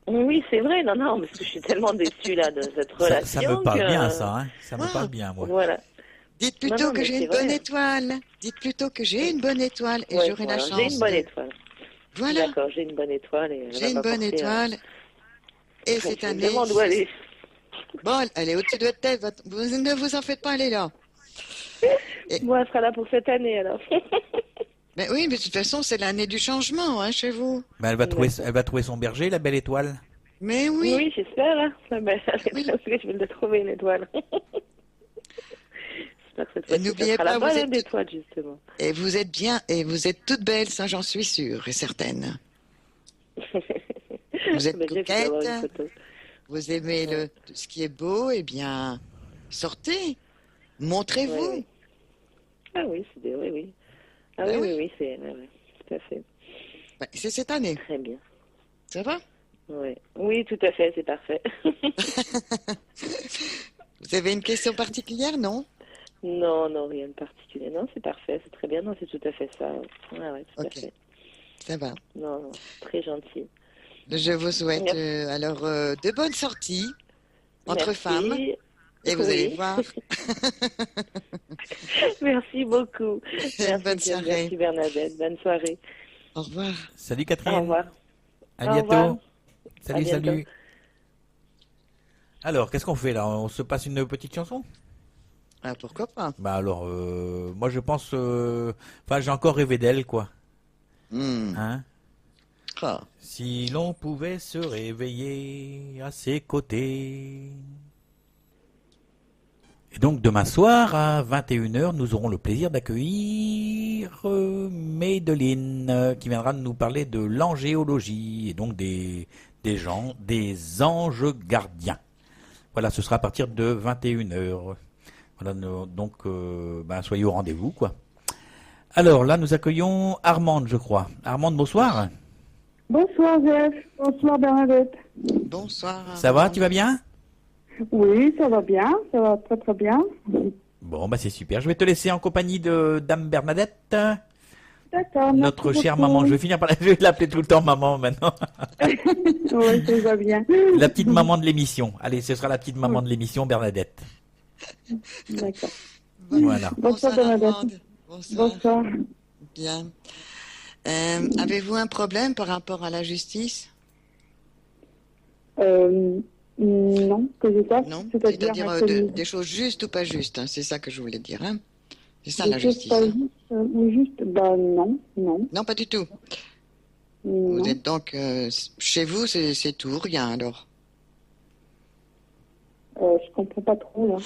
[SPEAKER 6] Oui, c'est vrai, non, parce que je suis tellement déçue là de cette relation.
[SPEAKER 1] Ça me parle
[SPEAKER 6] que...
[SPEAKER 1] bien, ça. Hein. Ça me
[SPEAKER 2] Ah.
[SPEAKER 1] parle bien, moi.
[SPEAKER 6] Voilà.
[SPEAKER 2] Dites plutôt
[SPEAKER 6] Non,
[SPEAKER 2] que
[SPEAKER 6] mais
[SPEAKER 2] j'ai
[SPEAKER 6] c'est
[SPEAKER 2] une bonne
[SPEAKER 6] vrai.
[SPEAKER 2] étoile. Dites plutôt que j'ai une bonne étoile et
[SPEAKER 6] Ouais,
[SPEAKER 2] j'aurai la
[SPEAKER 6] voilà,
[SPEAKER 2] chance.
[SPEAKER 6] j'ai une bonne étoile.
[SPEAKER 2] Voilà,
[SPEAKER 6] D'accord, j'ai une bonne étoile et elle
[SPEAKER 2] j'ai
[SPEAKER 6] va
[SPEAKER 2] une bonne
[SPEAKER 6] m'apporter,
[SPEAKER 2] étoile. Et
[SPEAKER 6] je
[SPEAKER 2] cette
[SPEAKER 6] sais
[SPEAKER 2] année,
[SPEAKER 6] vraiment où elle est.
[SPEAKER 2] bon, elle est au-dessus de votre tête. Vous ne vous en faites pas, elle est là.
[SPEAKER 6] Moi, elle sera là pour cette année alors.
[SPEAKER 2] Mais oui, mais de toute façon, c'est l'année du changement, hein, chez vous.
[SPEAKER 1] Ben, elle va trouver son berger, la belle étoile.
[SPEAKER 2] Mais oui,
[SPEAKER 6] Oui, j'espère. Hein.
[SPEAKER 2] Oui.
[SPEAKER 6] Parce que je vais le trouver une étoile. J'espère que cette fois-ci, ça
[SPEAKER 2] n'oubliez
[SPEAKER 6] sera
[SPEAKER 2] pas,
[SPEAKER 6] la
[SPEAKER 2] vous
[SPEAKER 6] bonne
[SPEAKER 2] êtes-
[SPEAKER 6] étoile justement.
[SPEAKER 2] et vous êtes bien, et vous êtes toute belle, ça j'en suis sûre et certaine. Vous êtes
[SPEAKER 6] Mais j'ai pu avoir une
[SPEAKER 2] coquette,
[SPEAKER 6] photo.
[SPEAKER 2] vous aimez ce qui est beau, eh bien, sortez, montrez-vous.
[SPEAKER 6] Oui. Ah oui, oui, oui. Ah
[SPEAKER 2] Ben
[SPEAKER 6] oui,
[SPEAKER 2] oui.
[SPEAKER 6] oui, c'est oui, tout à fait.
[SPEAKER 2] Ben, c'est cette année,
[SPEAKER 6] Très bien.
[SPEAKER 2] ça va?
[SPEAKER 6] Oui, oui, tout à fait, c'est parfait.
[SPEAKER 2] Vous avez une question particulière, non?
[SPEAKER 6] Non, non, rien de particulier. Non, c'est parfait, c'est très bien. Non, c'est tout à fait ça. Ah ouais, tout
[SPEAKER 2] Ok.
[SPEAKER 6] à fait.
[SPEAKER 2] Ça va.
[SPEAKER 6] Non, non, très gentil.
[SPEAKER 2] Je vous souhaite
[SPEAKER 6] Merci.
[SPEAKER 2] alors de bonnes sorties entre
[SPEAKER 6] Merci.
[SPEAKER 2] femmes et vous
[SPEAKER 6] Oui.
[SPEAKER 2] allez voir.
[SPEAKER 6] Merci beaucoup. Merci,
[SPEAKER 2] Bonne
[SPEAKER 6] Diane.
[SPEAKER 2] soirée.
[SPEAKER 6] Merci Bernadette. Bonne soirée.
[SPEAKER 2] Au revoir.
[SPEAKER 1] Salut
[SPEAKER 6] Au
[SPEAKER 1] Catherine.
[SPEAKER 6] revoir.
[SPEAKER 1] À
[SPEAKER 6] Au
[SPEAKER 1] bientôt.
[SPEAKER 6] revoir.
[SPEAKER 1] Salut,
[SPEAKER 6] À bientôt.
[SPEAKER 1] salut. Alors, qu'est-ce qu'on fait là? On se passe une petite chanson?
[SPEAKER 2] Ah, pourquoi pas?
[SPEAKER 1] Bah alors, moi je pense, enfin j'ai encore rêvé d'elle quoi.
[SPEAKER 2] Hmm.
[SPEAKER 1] Hein?
[SPEAKER 2] Ah.
[SPEAKER 1] Si l'on pouvait se réveiller à ses côtés. Et donc demain soir à 21h, nous aurons le plaisir d'accueillir Madeline qui viendra nous parler de l'angéologie et donc des anges gardiens. Voilà, ce sera à partir de 21h. Voilà, donc soyez au rendez-vous quoi. Alors là, nous accueillons Armande, je crois. Armande, bonsoir.
[SPEAKER 4] Bonsoir Jeff, bonsoir Bernadette.
[SPEAKER 2] Bonsoir.
[SPEAKER 1] Ça va,
[SPEAKER 2] Armand.
[SPEAKER 1] tu vas bien?
[SPEAKER 4] Oui, ça va bien, ça va très très bien.
[SPEAKER 1] Bon, bah c'est super. Je vais te laisser en compagnie de Dame Bernadette,
[SPEAKER 4] D'accord,
[SPEAKER 1] notre
[SPEAKER 4] merci
[SPEAKER 1] chère
[SPEAKER 4] beaucoup.
[SPEAKER 1] maman. Je vais finir par je vais l'appeler tout le temps maman maintenant.
[SPEAKER 4] Oui, ça va bien.
[SPEAKER 1] La petite maman de l'émission. Allez, ce sera la petite maman de l'émission, Bernadette.
[SPEAKER 4] D'accord.
[SPEAKER 1] Voilà.
[SPEAKER 4] Bonsoir, Bernadette.
[SPEAKER 2] Armande. Bonsoir.
[SPEAKER 4] Bonsoir.
[SPEAKER 2] Bien. Avez-vous un problème par rapport à la justice?
[SPEAKER 4] Non, que je sache.
[SPEAKER 2] Non?
[SPEAKER 4] C'est-à-dire
[SPEAKER 2] Des choses justes ou pas justes, hein, c'est ça que je voulais dire. Hein? C'est ça
[SPEAKER 4] des
[SPEAKER 2] la
[SPEAKER 4] choses
[SPEAKER 2] justice.
[SPEAKER 4] pas
[SPEAKER 2] Hein?
[SPEAKER 4] justes, ou juste, non, non,
[SPEAKER 2] Non, pas du tout.
[SPEAKER 4] non.
[SPEAKER 2] Vous êtes donc chez vous, c'est tout, rien alors.
[SPEAKER 4] Je comprends pas trop là.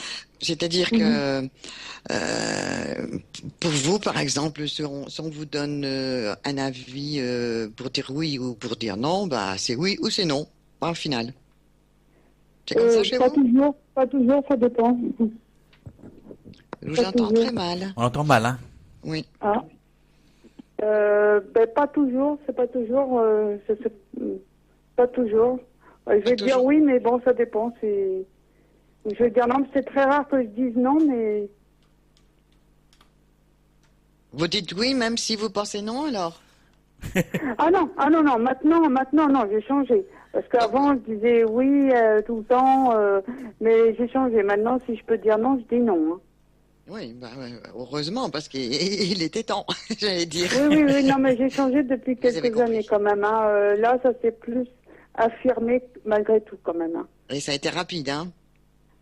[SPEAKER 2] C'est-à-dire que pour vous, par exemple, si on vous donne un avis pour dire oui ou pour dire non, bah c'est oui ou c'est non, au final. C'est comme ça chez
[SPEAKER 4] Pas
[SPEAKER 2] vous?
[SPEAKER 4] toujours, ça dépend.
[SPEAKER 2] Je vous
[SPEAKER 4] pas
[SPEAKER 2] entends
[SPEAKER 4] toujours.
[SPEAKER 2] très mal.
[SPEAKER 1] On entend mal, hein?
[SPEAKER 2] Oui.
[SPEAKER 4] Ah. Pas toujours, c'est pas toujours, pas toujours. Je vais dire
[SPEAKER 2] toujours.
[SPEAKER 4] oui, mais bon, ça dépend. Je vais dire non, mais c'est très rare que je dise non, mais
[SPEAKER 2] Vous dites oui même si vous pensez non alors?
[SPEAKER 4] non, maintenant, non, j'ai changé. Parce qu'avant, je disais oui tout le temps, mais j'ai changé. Maintenant, si je peux dire non, je dis non. Hein.
[SPEAKER 2] Oui, bah, heureusement parce qu'il était temps, j'allais dire.
[SPEAKER 4] Oui, non, mais j'ai changé depuis
[SPEAKER 2] Vous avez
[SPEAKER 4] quelques
[SPEAKER 2] compris.
[SPEAKER 4] années quand même. Hein. Là, ça s'est plus affirmé malgré tout quand même. Hein.
[SPEAKER 2] Et ça a été rapide, hein?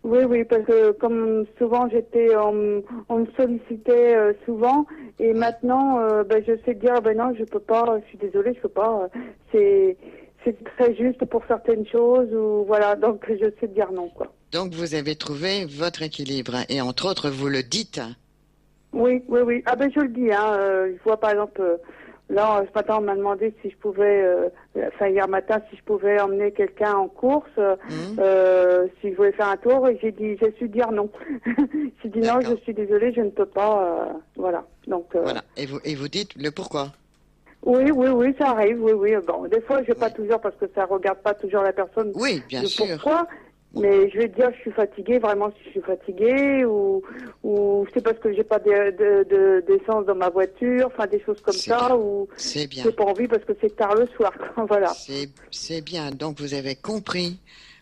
[SPEAKER 4] Oui, parce que comme souvent on me sollicitait souvent, et maintenant je sais dire non, je peux pas, je suis désolée, je peux pas. C'est très juste pour certaines choses ou voilà, donc je sais dire non quoi.
[SPEAKER 2] Donc vous avez trouvé votre équilibre et entre autres vous le dites.
[SPEAKER 4] Oui. Ah ben je le dis, hein. Je vois par exemple là ce matin on m'a demandé si je pouvais, hier matin si je pouvais emmener quelqu'un en course, si je voulais faire un tour et j'ai su dire non. J'ai dit non,
[SPEAKER 2] D'accord.
[SPEAKER 4] je suis désolée, je ne peux pas, voilà. Donc
[SPEAKER 2] Voilà. Et vous dites le pourquoi.
[SPEAKER 4] Oui, ça arrive, oui. Bon, des fois, je vais pas toujours parce que ça regarde pas toujours la personne.
[SPEAKER 2] Oui, bien
[SPEAKER 4] Le
[SPEAKER 2] sûr.
[SPEAKER 4] pourquoi. Mais je vais dire, je suis fatiguée, vraiment, si je suis fatiguée, ou c'est parce que j'ai pas d'essence dans ma voiture, enfin des choses comme
[SPEAKER 2] C'est
[SPEAKER 4] ça,
[SPEAKER 2] bien.
[SPEAKER 4] ou
[SPEAKER 2] C'est bien.
[SPEAKER 4] j'ai pas envie parce que c'est tard le soir, quoi, voilà.
[SPEAKER 2] C'est bien. Donc, vous avez compris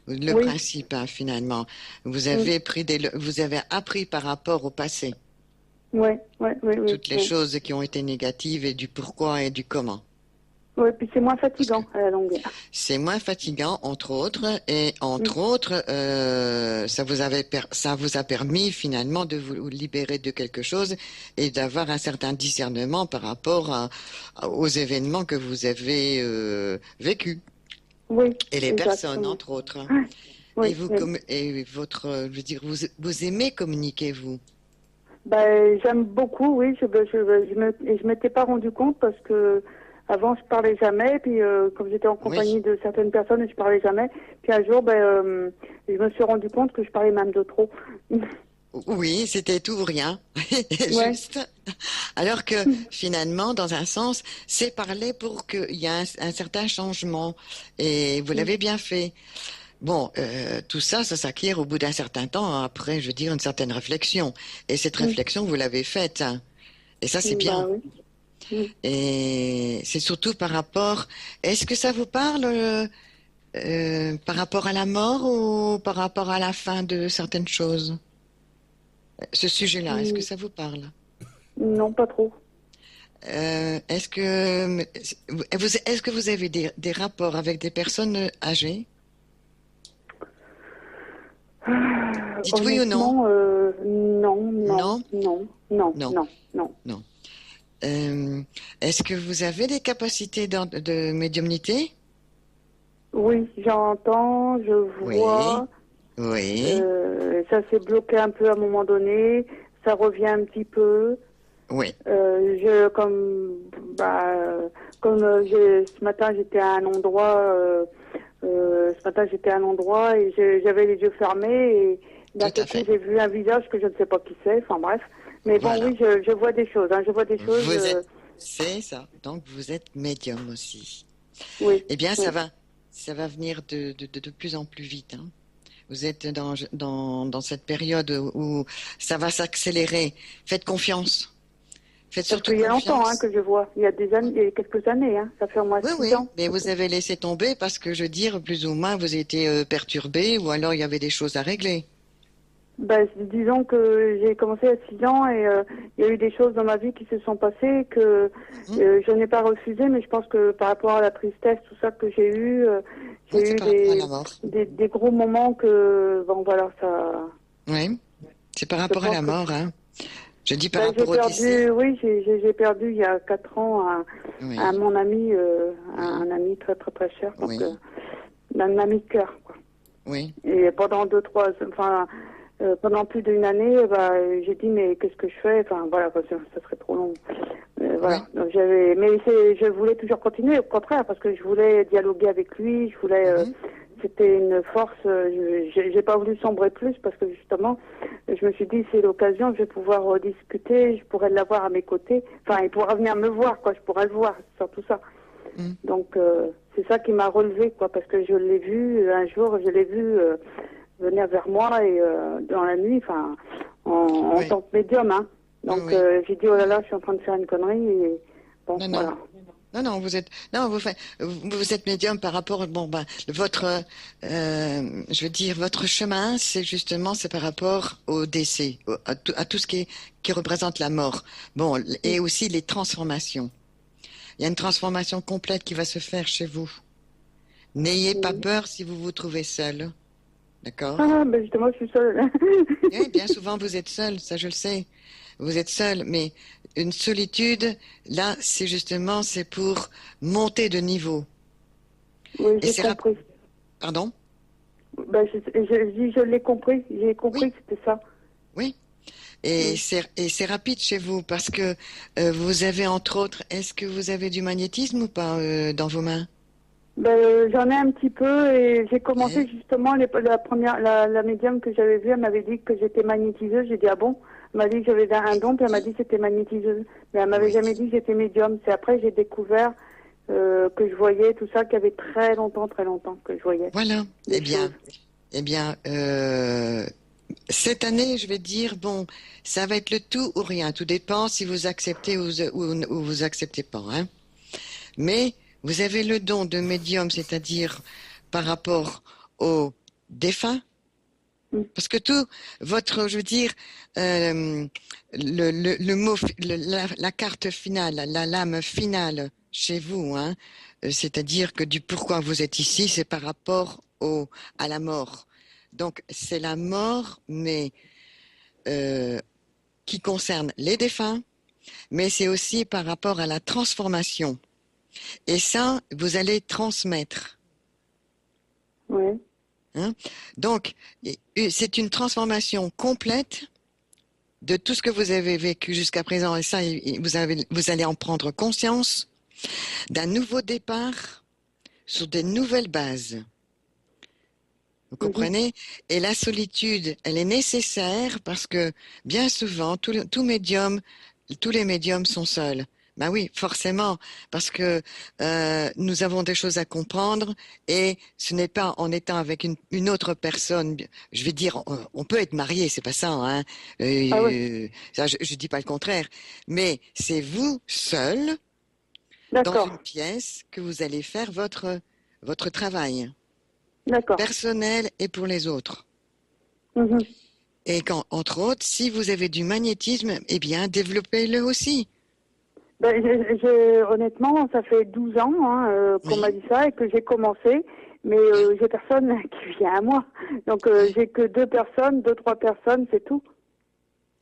[SPEAKER 2] le
[SPEAKER 4] Oui.
[SPEAKER 2] principe, hein, finalement. Vous
[SPEAKER 4] Mm.
[SPEAKER 2] avez vous avez appris par rapport au passé
[SPEAKER 4] Oui.
[SPEAKER 2] toutes les choses qui ont été négatives et du pourquoi et du comment.
[SPEAKER 4] Oui, puis c'est moins
[SPEAKER 2] Parce que
[SPEAKER 4] fatigant à la longue.
[SPEAKER 2] c'est moins fatigant, entre autres, et entre autres, ça vous a permis finalement de vous libérer de quelque chose et d'avoir un certain discernement par rapport aux événements que vous avez vécus
[SPEAKER 4] Oui,
[SPEAKER 2] et les personnes,
[SPEAKER 4] exactement.
[SPEAKER 2] entre autres.
[SPEAKER 4] Oui,
[SPEAKER 2] Et vous,
[SPEAKER 4] oui.
[SPEAKER 2] et je veux dire, vous aimez communiquer, vous?
[SPEAKER 4] Ben, j'aime beaucoup, oui. Je m'étais pas rendu compte parce que avant je parlais jamais, puis comme j'étais en
[SPEAKER 2] Oui.
[SPEAKER 4] compagnie de certaines personnes, je parlais jamais. Puis un jour, je me suis rendu compte que je parlais même de trop.
[SPEAKER 2] Oui, c'était tout ou rien,
[SPEAKER 4] Ouais.
[SPEAKER 2] juste. Alors que finalement, dans un sens, c'est parler pour qu'il y ait un certain changement. Et vous l'avez bien fait. Bon, tout ça, ça s'acquiert au bout d'un certain temps, après, je veux dire, une certaine réflexion. Et cette réflexion, vous l'avez faite, hein. Et ça, c'est
[SPEAKER 4] Bah
[SPEAKER 2] bien.
[SPEAKER 4] oui. Mm.
[SPEAKER 2] Et c'est surtout par rapport... Est-ce que ça vous parle par rapport à la mort ou par rapport à la fin de certaines choses? Ce sujet-là, est-ce que
[SPEAKER 4] Mm.
[SPEAKER 2] ça vous parle?
[SPEAKER 4] Non, pas trop.
[SPEAKER 2] Est-ce que vous avez des rapports avec des personnes âgées? Dites oui ou non?
[SPEAKER 4] Honnêtement, non,
[SPEAKER 2] Non? Non,
[SPEAKER 4] non.
[SPEAKER 2] non. Est-ce que vous avez des capacités de médiumnité?
[SPEAKER 4] Oui, j'entends, je
[SPEAKER 2] Oui,
[SPEAKER 4] vois.
[SPEAKER 2] oui,
[SPEAKER 4] Ça s'est bloqué un peu à un moment donné. Ça revient un petit peu.
[SPEAKER 2] oui.
[SPEAKER 4] Ce matin j'étais à un endroit. Et j'avais les yeux fermés et d'un
[SPEAKER 2] Tout
[SPEAKER 4] seul
[SPEAKER 2] à
[SPEAKER 4] coup
[SPEAKER 2] fait.
[SPEAKER 4] j'ai vu un visage que je ne sais pas qui c'est. Enfin bref. Mais bon,
[SPEAKER 2] Voilà.
[SPEAKER 4] oui, je vois des choses. Hein, je vois des choses.
[SPEAKER 2] C'est ça. Donc vous êtes médium aussi.
[SPEAKER 4] Oui,
[SPEAKER 2] Eh bien,
[SPEAKER 4] oui.
[SPEAKER 2] ça va venir de plus en plus vite, hein. Vous êtes dans cette période où ça va s'accélérer. Faites confiance. Faites
[SPEAKER 4] Parce
[SPEAKER 2] surtout
[SPEAKER 4] qu'il y a longtemps hein,
[SPEAKER 2] confiance.
[SPEAKER 4] que je vois. Il y a des années, il y a quelques années. Hein. Ça fait au moins
[SPEAKER 2] Oui,
[SPEAKER 4] 6
[SPEAKER 2] oui,
[SPEAKER 4] ans.
[SPEAKER 2] mais vous avez laissé tomber parce que, je veux dire, plus ou moins, vous étiez perturbé ou alors il y avait des choses à régler.
[SPEAKER 4] Ben, disons que j'ai commencé à 6 ans et il y a eu des choses dans ma vie qui se sont passées que
[SPEAKER 2] Mhm.
[SPEAKER 4] je n'ai pas refusé, mais je pense que par rapport à la tristesse, tout ça que
[SPEAKER 2] Oui, c'est
[SPEAKER 4] j'ai eu
[SPEAKER 2] par rapport à la mort.
[SPEAKER 4] des gros moments que, bon voilà, ça,
[SPEAKER 2] Oui, c'est par
[SPEAKER 4] je
[SPEAKER 2] rapport à
[SPEAKER 4] pense
[SPEAKER 2] la
[SPEAKER 4] que,
[SPEAKER 2] mort, hein. Je dis par
[SPEAKER 4] ben, j'ai
[SPEAKER 2] rapport au décès.
[SPEAKER 4] perdu, oui, j'ai perdu il y a 4 ans
[SPEAKER 2] Oui,
[SPEAKER 4] mon ami,
[SPEAKER 2] oui,
[SPEAKER 4] un ami très très très cher, donc
[SPEAKER 2] oui,
[SPEAKER 4] un ami de cœur, quoi.
[SPEAKER 2] oui,
[SPEAKER 4] Et pendant plus d'une année, j'ai dit mais qu'est-ce que je fais? Enfin voilà, parce que ça serait trop long.
[SPEAKER 2] oui.
[SPEAKER 4] Voilà. Donc, je voulais toujours continuer, au contraire, parce que je voulais dialoguer avec lui. Je voulais,
[SPEAKER 2] Mhm.
[SPEAKER 4] c'était une force. J'ai pas voulu sombrer plus parce que justement, je me suis dit c'est l'occasion, je vais pouvoir discuter, je pourrais l'avoir à mes côtés. Enfin, il pourra venir me voir, quoi. Je pourrais le voir, surtout ça.
[SPEAKER 2] Mhm.
[SPEAKER 4] Donc c'est ça qui m'a relevé, quoi, parce que je l'ai vu un jour, je l'ai vu venir vers moi et dans la nuit, enfin en
[SPEAKER 2] Oui,
[SPEAKER 4] tant que médium, hein.
[SPEAKER 2] oui,
[SPEAKER 4] Donc
[SPEAKER 2] oui.
[SPEAKER 4] j'ai dit oh là là, je suis en train de faire une connerie et bon
[SPEAKER 2] Non, non.
[SPEAKER 4] voilà.
[SPEAKER 2] Non, non, vous êtes médium par rapport, bon, ben, je veux dire, votre chemin, c'est par rapport au décès, à tout ce qui représente la mort. Bon, et aussi les transformations. Il y a une transformation complète qui va se faire chez vous. N'ayez pas
[SPEAKER 4] Mm.
[SPEAKER 2] peur si vous vous trouvez seul. D'accord?
[SPEAKER 4] Ah ben justement, je suis seule.
[SPEAKER 2] Oui, bien souvent, vous êtes seul, ça je le sais. Vous êtes seul, mais une solitude, là, c'est pour monter de niveau.
[SPEAKER 4] Oui,
[SPEAKER 2] Et
[SPEAKER 4] j'ai
[SPEAKER 2] c'est rap-
[SPEAKER 4] compris.
[SPEAKER 2] Pardon?
[SPEAKER 4] Ben je l'ai compris. J'ai compris
[SPEAKER 2] Oui,
[SPEAKER 4] que c'était ça.
[SPEAKER 2] oui.
[SPEAKER 4] Mm.
[SPEAKER 2] Et c'est rapide chez vous parce que vous avez entre autres, est-ce que vous avez du magnétisme ou pas dans vos mains?
[SPEAKER 4] Ben, j'en ai un petit peu et j'ai commencé
[SPEAKER 2] Oui.
[SPEAKER 4] justement la médium que j'avais vue, elle m'avait dit que j'étais magnétiseuse. J'ai dit ah bon? Elle m'a dit que j'avais un don, puis elle m'a dit que c'était magnétiseuse. Mais elle m'avait
[SPEAKER 1] Oui.
[SPEAKER 4] jamais dit que j'étais médium. C'est après j'ai découvert que je voyais tout ça, qu'il y avait très longtemps que je voyais
[SPEAKER 2] Voilà.
[SPEAKER 4] des choses.
[SPEAKER 2] Eh bien, cette année, je vais dire, bon, ça va être le tout ou rien. Tout dépend si vous acceptez ou vous acceptez pas, hein. Mais vous avez le don de médium, c'est-à-dire par rapport aux défunts.
[SPEAKER 4] Mm.
[SPEAKER 2] Parce que tout votre, je veux dire, le mot, la carte finale, la lame finale chez vous, hein, c'est-à-dire que du pourquoi vous êtes ici, c'est par rapport à la mort. Donc c'est la mort, mais qui concerne les défunts, mais c'est aussi par rapport à la transformation. Et ça, vous allez transmettre.
[SPEAKER 4] Ouais.
[SPEAKER 2] Hein. Donc, c'est une transformation complète de tout ce que vous avez vécu jusqu'à présent. Et ça, vous allez en prendre conscience d'un nouveau départ sur des nouvelles bases. Vous comprenez? Et la solitude, elle est nécessaire parce que bien souvent, tous les médiums sont seuls. Ben oui, forcément, parce que nous avons des choses à comprendre et ce n'est pas en étant avec une autre personne. Je vais dire, on peut être marié, c'est pas ça, hein.
[SPEAKER 4] Ah oui.
[SPEAKER 2] Ça, je dis pas le contraire, mais c'est vous seul dans
[SPEAKER 4] D'accord.
[SPEAKER 2] une pièce que vous allez faire votre travail
[SPEAKER 4] D'accord.
[SPEAKER 2] personnel et pour les autres.
[SPEAKER 4] Mhm.
[SPEAKER 2] Et quand, entre autres, si vous avez du magnétisme, eh bien, développez-le aussi.
[SPEAKER 4] Ben, honnêtement, ça fait 12 ans qu'on
[SPEAKER 2] Oui.
[SPEAKER 4] m'a dit ça et que j'ai commencé, mais j'ai personne qui vient à moi. Donc j'ai que trois personnes, c'est tout.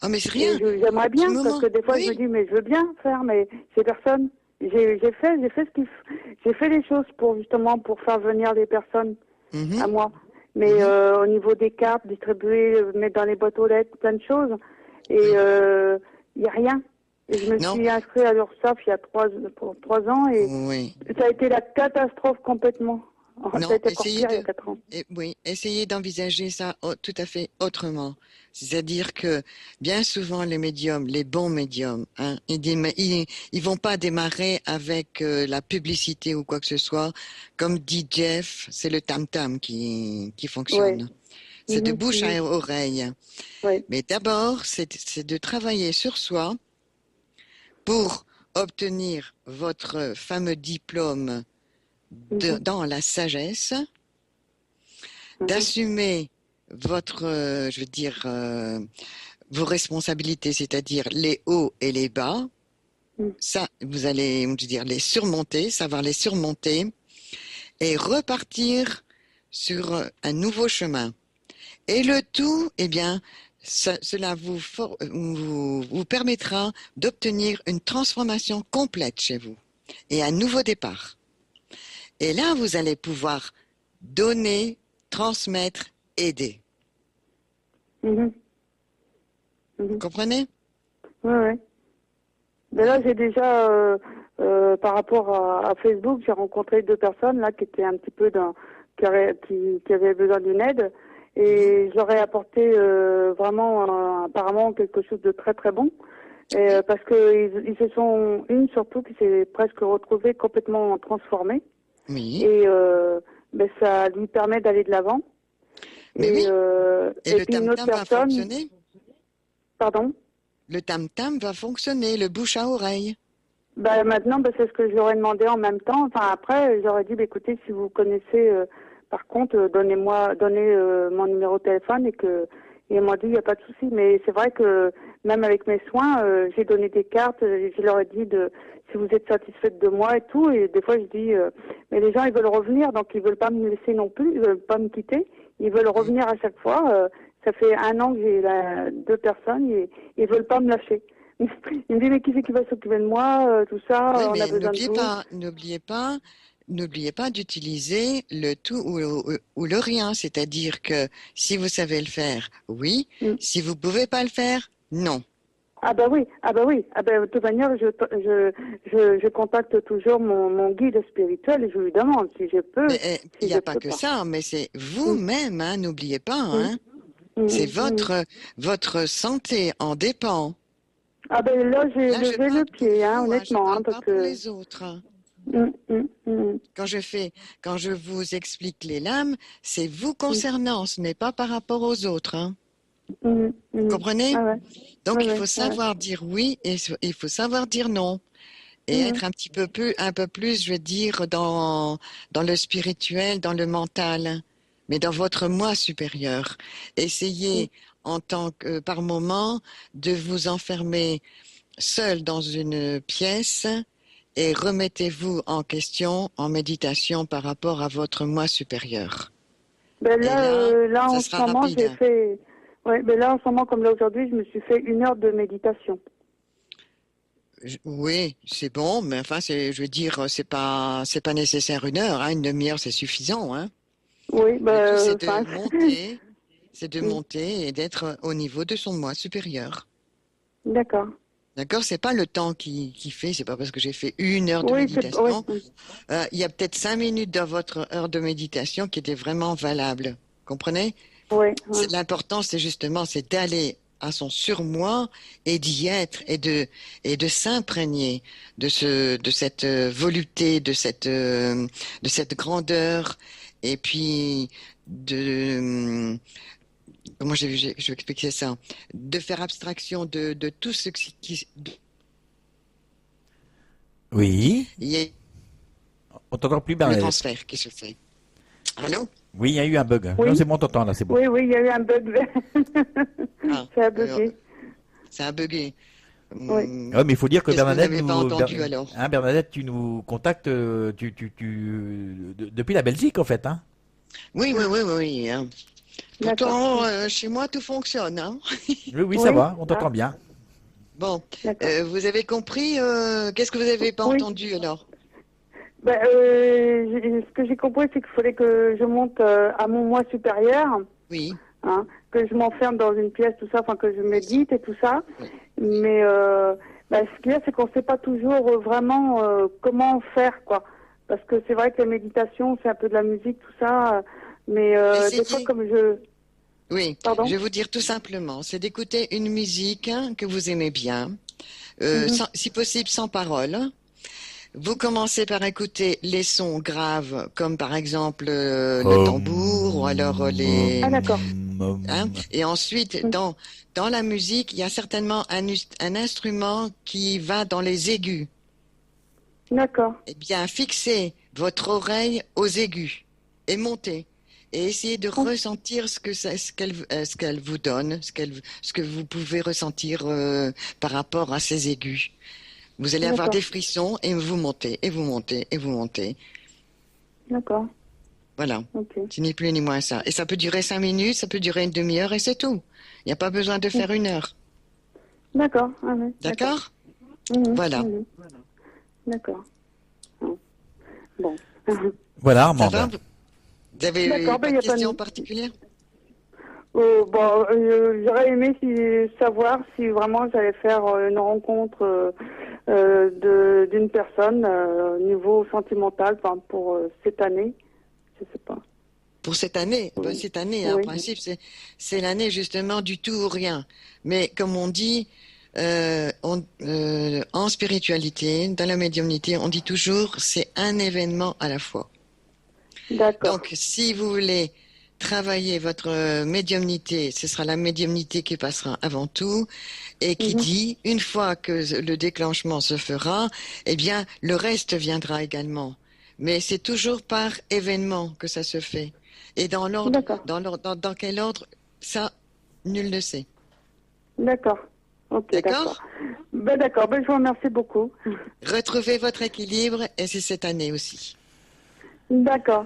[SPEAKER 2] Oh, mais c'est
[SPEAKER 4] Et
[SPEAKER 2] rien.
[SPEAKER 4] j'aimerais
[SPEAKER 2] Du
[SPEAKER 4] bien, parce
[SPEAKER 2] moment.
[SPEAKER 4] que des fois je me
[SPEAKER 2] Oui.
[SPEAKER 4] dis, mais je veux bien faire, mais j'ai personne. J'ai fait les choses pour faire venir les personnes
[SPEAKER 2] Mhm.
[SPEAKER 4] à moi. Mais
[SPEAKER 2] Mhm.
[SPEAKER 4] au niveau des cartes, distribuer, mettre dans les boîtes aux lettres, plein de choses. Et
[SPEAKER 2] Oui.
[SPEAKER 4] il n'y a rien. Et je me
[SPEAKER 2] Non.
[SPEAKER 4] suis inscrite à l'URSSAF il y a pour 3 ans et
[SPEAKER 2] Oui.
[SPEAKER 4] ça a été la catastrophe complètement. Ça a
[SPEAKER 2] Non,
[SPEAKER 4] été encore pire il y a 4 ans.
[SPEAKER 2] oui, essayez d'envisager ça tout à fait autrement. C'est-à-dire que bien souvent les médiums, les bons médiums, hein, ils vont pas démarrer avec la publicité ou quoi que ce soit. Comme dit Jeff, c'est le tam-tam qui
[SPEAKER 4] Ouais.
[SPEAKER 2] fonctionne. C'est de
[SPEAKER 4] Mhm,
[SPEAKER 2] bouche
[SPEAKER 4] mhm.
[SPEAKER 2] à oreille.
[SPEAKER 4] Ouais.
[SPEAKER 2] Mais d'abord, c'est de travailler sur soi pour obtenir votre fameux diplôme
[SPEAKER 4] Mhm,
[SPEAKER 2] dans la sagesse,
[SPEAKER 4] mhm.
[SPEAKER 2] d'assumer votre, je veux dire, vos responsabilités, c'est-à-dire les hauts et les bas.
[SPEAKER 4] Mm.
[SPEAKER 2] Ça, vous allez, je veux dire, les surmonter, savoir les surmonter et repartir sur un nouveau chemin. Et le tout, eh bien, cela vous permettra d'obtenir une transformation complète chez vous et un nouveau départ. Et là, vous allez pouvoir donner, transmettre, aider.
[SPEAKER 4] Mhm,
[SPEAKER 2] Vous
[SPEAKER 4] mhm.
[SPEAKER 2] comprenez?
[SPEAKER 4] Ouais, ouais. Mais là, j'ai déjà, par rapport à Facebook, j'ai rencontré 2 personnes là qui étaient un petit peu qui avaient besoin d'une aide et je leur ai apporté vraiment apparemment quelque chose de très très bon. Et, parce que ils se sont une surtout qui s'est presque retrouvée complètement transformée
[SPEAKER 2] Oui.
[SPEAKER 4] et ben, ça lui permet d'aller de l'avant.
[SPEAKER 2] Mais oui. Et
[SPEAKER 4] Et
[SPEAKER 2] le
[SPEAKER 4] puis une autre
[SPEAKER 2] tam-tam va
[SPEAKER 4] personne,
[SPEAKER 2] fonctionner.
[SPEAKER 4] pardon.
[SPEAKER 2] Le tam-tam va fonctionner, le bouche à oreille.
[SPEAKER 4] Ben maintenant, ben, c'est ce que je leur ai demandé en même temps. Enfin après, j'aurais dit, ben, écoutez, si vous connaissez, par contre, donnez mon numéro de téléphone et ils m'ont dit, il n'y a pas de souci. Mais c'est vrai que même avec mes soins, j'ai donné des cartes. Je leur ai dit si vous êtes satisfaite de moi et tout. Et des fois, je dis, mais les gens, ils veulent revenir, donc ils veulent pas me laisser non plus, ils veulent pas me quitter. Ils veulent revenir à chaque fois. Ça fait 1 an que j'ai 2 personnes et ils veulent pas me lâcher. Il me dit, mais qui c'est qui va s'occuper de moi, tout ça,
[SPEAKER 2] Oui,
[SPEAKER 4] on a
[SPEAKER 2] mais
[SPEAKER 4] besoin de vous.
[SPEAKER 2] n'oubliez pas d'utiliser le tout ou le rien. C'est-à-dire que si vous savez le faire, oui.
[SPEAKER 4] Mm.
[SPEAKER 2] Si vous pouvez pas le faire, non.
[SPEAKER 4] Ah bah oui, ah bah oui. Ah bah, de toute manière, je contacte toujours mon guide spirituel et je lui demande si je peux,
[SPEAKER 2] Mais il
[SPEAKER 4] si
[SPEAKER 2] n'y
[SPEAKER 4] je
[SPEAKER 2] a pas
[SPEAKER 4] peux
[SPEAKER 2] que
[SPEAKER 4] pas.
[SPEAKER 2] ça, mais c'est
[SPEAKER 4] Mm.
[SPEAKER 2] vous-même, hein, n'oubliez pas,
[SPEAKER 4] Mm.
[SPEAKER 2] hein. C'est votre santé en dépend.
[SPEAKER 4] Ah ben là, j'ai
[SPEAKER 2] Là, je
[SPEAKER 4] levé
[SPEAKER 2] parle
[SPEAKER 4] le
[SPEAKER 2] pour
[SPEAKER 4] pied,
[SPEAKER 2] vous, je
[SPEAKER 4] honnêtement,
[SPEAKER 2] parle
[SPEAKER 4] parce
[SPEAKER 2] pas pour
[SPEAKER 4] que...
[SPEAKER 2] les autres.
[SPEAKER 4] Hum, hum, hum,
[SPEAKER 2] Quand je vous explique les lames, c'est vous concernant, ce n'est pas par rapport aux autres. Vous comprenez?
[SPEAKER 4] Ah ouais,
[SPEAKER 2] Donc,
[SPEAKER 4] ouais,
[SPEAKER 2] il
[SPEAKER 4] ouais,
[SPEAKER 2] faut savoir dire oui et il faut savoir dire non. Et
[SPEAKER 4] ouais.
[SPEAKER 2] être un peu plus, je veux dire, dans le spirituel, dans le mental, mais dans votre moi supérieur. Essayez, par moment, de vous enfermer seul dans une pièce et remettez-vous en question, en méditation par rapport à votre moi supérieur.
[SPEAKER 4] Ben
[SPEAKER 2] Et
[SPEAKER 4] là,
[SPEAKER 2] là,
[SPEAKER 4] là,
[SPEAKER 2] ça
[SPEAKER 4] en ce
[SPEAKER 2] sera
[SPEAKER 4] moment, j'ai
[SPEAKER 2] rapide.
[SPEAKER 4] fait... Ouais, ben là, en ce moment, comme là aujourd'hui, je me suis fait 1 heure de méditation.
[SPEAKER 2] Oui, c'est bon, mais enfin, je veux dire, c'est pas nécessaire 1 heure, hein, une demi-heure, c'est suffisant, hein.
[SPEAKER 4] Oui,
[SPEAKER 2] Le tout,
[SPEAKER 4] ben, enfin...
[SPEAKER 2] c'est de monter et d'être au niveau de son moi supérieur.
[SPEAKER 4] D'accord.
[SPEAKER 2] D'accord? C'est pas le temps qui fait, c'est pas parce que j'ai fait 1 heure de
[SPEAKER 4] Oui, oui.
[SPEAKER 2] méditation. Il y a peut-être 5 minutes dans votre heure de méditation qui étaient vraiment valables. Comprenez?
[SPEAKER 4] Oui,
[SPEAKER 2] L'important, c'est justement, c'est d'aller à son surmoi et d'y être et de s'imprégner de cette volupté, de cette grandeur et puis comment je vais expliquer ça? De faire abstraction de tout ce
[SPEAKER 1] Oui.
[SPEAKER 2] il y a
[SPEAKER 1] On t'entend plus,
[SPEAKER 2] le
[SPEAKER 1] Bernadette.
[SPEAKER 2] transfert qui se fait. Allô?
[SPEAKER 1] Oui, il y a eu un bug. Non,
[SPEAKER 4] Oui.
[SPEAKER 1] c'est bon, on t'entend là, c'est bon.
[SPEAKER 4] Oui, oui, il y a eu un bug.
[SPEAKER 2] Ah,
[SPEAKER 4] Ça a bugué.
[SPEAKER 2] ça a bugué.
[SPEAKER 4] Oui.
[SPEAKER 1] Ouais, mais il faut dire que
[SPEAKER 2] Qu'est-ce que vous
[SPEAKER 1] Bernadette
[SPEAKER 2] n'avez pas entendu alors?
[SPEAKER 1] Bernadette, tu nous contactes depuis la Belgique en fait, hein.
[SPEAKER 2] Oui, oui, oui, oui, hein.
[SPEAKER 4] D'accord.
[SPEAKER 2] Pourtant, chez moi, tout fonctionne, hein.
[SPEAKER 1] Oui, oui, ça
[SPEAKER 4] Oui.
[SPEAKER 1] va, on t'entend
[SPEAKER 4] Ah,
[SPEAKER 1] bien.
[SPEAKER 2] Bon,
[SPEAKER 4] d'accord.
[SPEAKER 2] vous avez compris, qu'est-ce que vous n'avez pas
[SPEAKER 4] Oui.
[SPEAKER 2] entendu alors?
[SPEAKER 4] Ben, ce que j'ai compris, c'est qu'il fallait que je monte à mon moi supérieur,
[SPEAKER 2] Oui,
[SPEAKER 4] hein, que je m'enferme dans une pièce, tout ça, enfin que je médite et tout ça.
[SPEAKER 2] oui.
[SPEAKER 4] Mais ben, ce qu'il y a, c'est qu'on ne sait pas toujours vraiment comment faire, quoi. Parce que c'est vrai que la méditation, c'est un peu de la musique, tout ça. Mais des fois,
[SPEAKER 2] Essayez.
[SPEAKER 4] comme je...
[SPEAKER 2] Oui,
[SPEAKER 4] Pardon?
[SPEAKER 2] je vais vous dire tout simplement, c'est d'écouter une musique que vous aimez bien,
[SPEAKER 4] Mhm.
[SPEAKER 2] si possible sans parole. Vous commencez par écouter les sons graves, comme par exemple le tambour ou alors
[SPEAKER 4] Ah, d'accord.
[SPEAKER 2] et ensuite
[SPEAKER 4] Mhm.
[SPEAKER 2] dans la musique, il y a certainement un instrument qui va dans les aigus.
[SPEAKER 4] D'accord.
[SPEAKER 2] Eh bien, fixez votre oreille aux aigus et montez. Et essayez de ressentir ce qu'elle vous donne, ce que vous pouvez ressentir par rapport à ces aigus. Vous allez avoir
[SPEAKER 4] D'accord.
[SPEAKER 2] des frissons et vous montez, et vous montez, et vous montez.
[SPEAKER 4] D'accord.
[SPEAKER 2] Voilà.
[SPEAKER 4] Ok.
[SPEAKER 2] C'est ni plus ni moins ça. Et ça peut durer 5 minutes, ça peut durer une demi-heure et c'est tout. Il n'y a pas besoin de faire 1 heure.
[SPEAKER 4] D'accord. Ah, ouais.
[SPEAKER 2] D'accord?
[SPEAKER 4] Mhm.
[SPEAKER 2] Voilà.
[SPEAKER 4] Mhm. D'accord. Ah. Bon.
[SPEAKER 1] Voilà,
[SPEAKER 2] Ça
[SPEAKER 1] Armande.
[SPEAKER 2] va? Vous avez
[SPEAKER 4] D'accord, ben,
[SPEAKER 2] pas
[SPEAKER 4] il
[SPEAKER 2] de
[SPEAKER 4] n'y a pas
[SPEAKER 2] questions
[SPEAKER 4] de...
[SPEAKER 2] particulières?
[SPEAKER 4] Bon, j'aurais aimé savoir si vraiment j'allais faire une rencontre d'une personne au niveau sentimental, enfin, pour cette année. Je sais pas.
[SPEAKER 2] Pour cette année, ben,
[SPEAKER 4] Oui.
[SPEAKER 2] cette année, en
[SPEAKER 4] Oui.
[SPEAKER 2] principe, c'est l'année justement du tout ou rien. Mais comme on dit, en spiritualité, dans la médiumnité, on dit toujours, c'est un événement à la fois.
[SPEAKER 4] D'accord.
[SPEAKER 2] Donc, si vous voulez travailler votre médiumnité, ce sera la médiumnité qui passera avant tout et qui
[SPEAKER 4] Mhm.
[SPEAKER 2] dit, une fois que le déclenchement se fera, eh bien, le reste viendra également. Mais c'est toujours par événement que ça se fait. Et dans l'ordre,
[SPEAKER 4] D'accord.
[SPEAKER 2] dans quel ordre, ça, nul ne sait.
[SPEAKER 4] D'accord. Ok, d'accord.
[SPEAKER 2] D'accord?
[SPEAKER 4] Ben d'accord, ben je vous remercie beaucoup.
[SPEAKER 2] Retrouvez votre équilibre et c'est cette année aussi.
[SPEAKER 4] D'accord.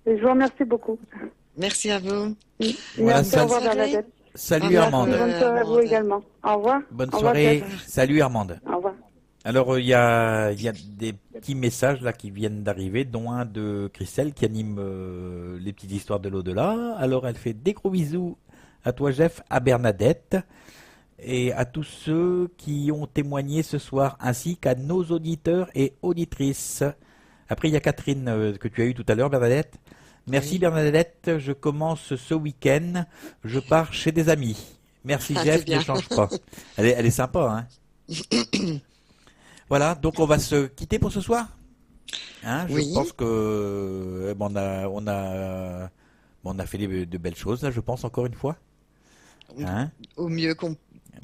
[SPEAKER 4] Et je vous remercie beaucoup.
[SPEAKER 2] Merci à vous.
[SPEAKER 1] Voilà,
[SPEAKER 4] Merci, au revoir
[SPEAKER 2] Bonne soirée.
[SPEAKER 4] Bernadette.
[SPEAKER 1] Salut
[SPEAKER 2] Au revoir,
[SPEAKER 1] Armande.
[SPEAKER 4] Bonne soirée à vous
[SPEAKER 2] Armande.
[SPEAKER 4] également. Au revoir.
[SPEAKER 1] Bonne
[SPEAKER 4] Au revoir,
[SPEAKER 1] soirée.
[SPEAKER 4] Pierre.
[SPEAKER 1] Salut Armande.
[SPEAKER 4] Au revoir.
[SPEAKER 1] Alors, il y a des petits messages là qui viennent d'arriver, dont un de Christelle qui anime les petites histoires de l'au-delà. Alors, elle fait des gros bisous à toi, Jeff, à Bernadette et à tous ceux qui ont témoigné ce soir, ainsi qu'à nos auditeurs et auditrices. Après, il y a Catherine que tu as eu tout à l'heure, Bernadette. Merci
[SPEAKER 2] Oui.
[SPEAKER 1] Bernadette, je commence ce week-end, je pars chez des amis. Merci
[SPEAKER 2] Ah,
[SPEAKER 1] Jeff,
[SPEAKER 2] c'est
[SPEAKER 1] ne
[SPEAKER 2] bien.
[SPEAKER 1] change pas. Elle est sympa, hein. Voilà, donc on va se quitter pour ce soir. Hein, je
[SPEAKER 2] Oui,
[SPEAKER 1] pense que on a fait de belles choses là, je pense encore une fois. Hein?
[SPEAKER 2] au mieux qu'on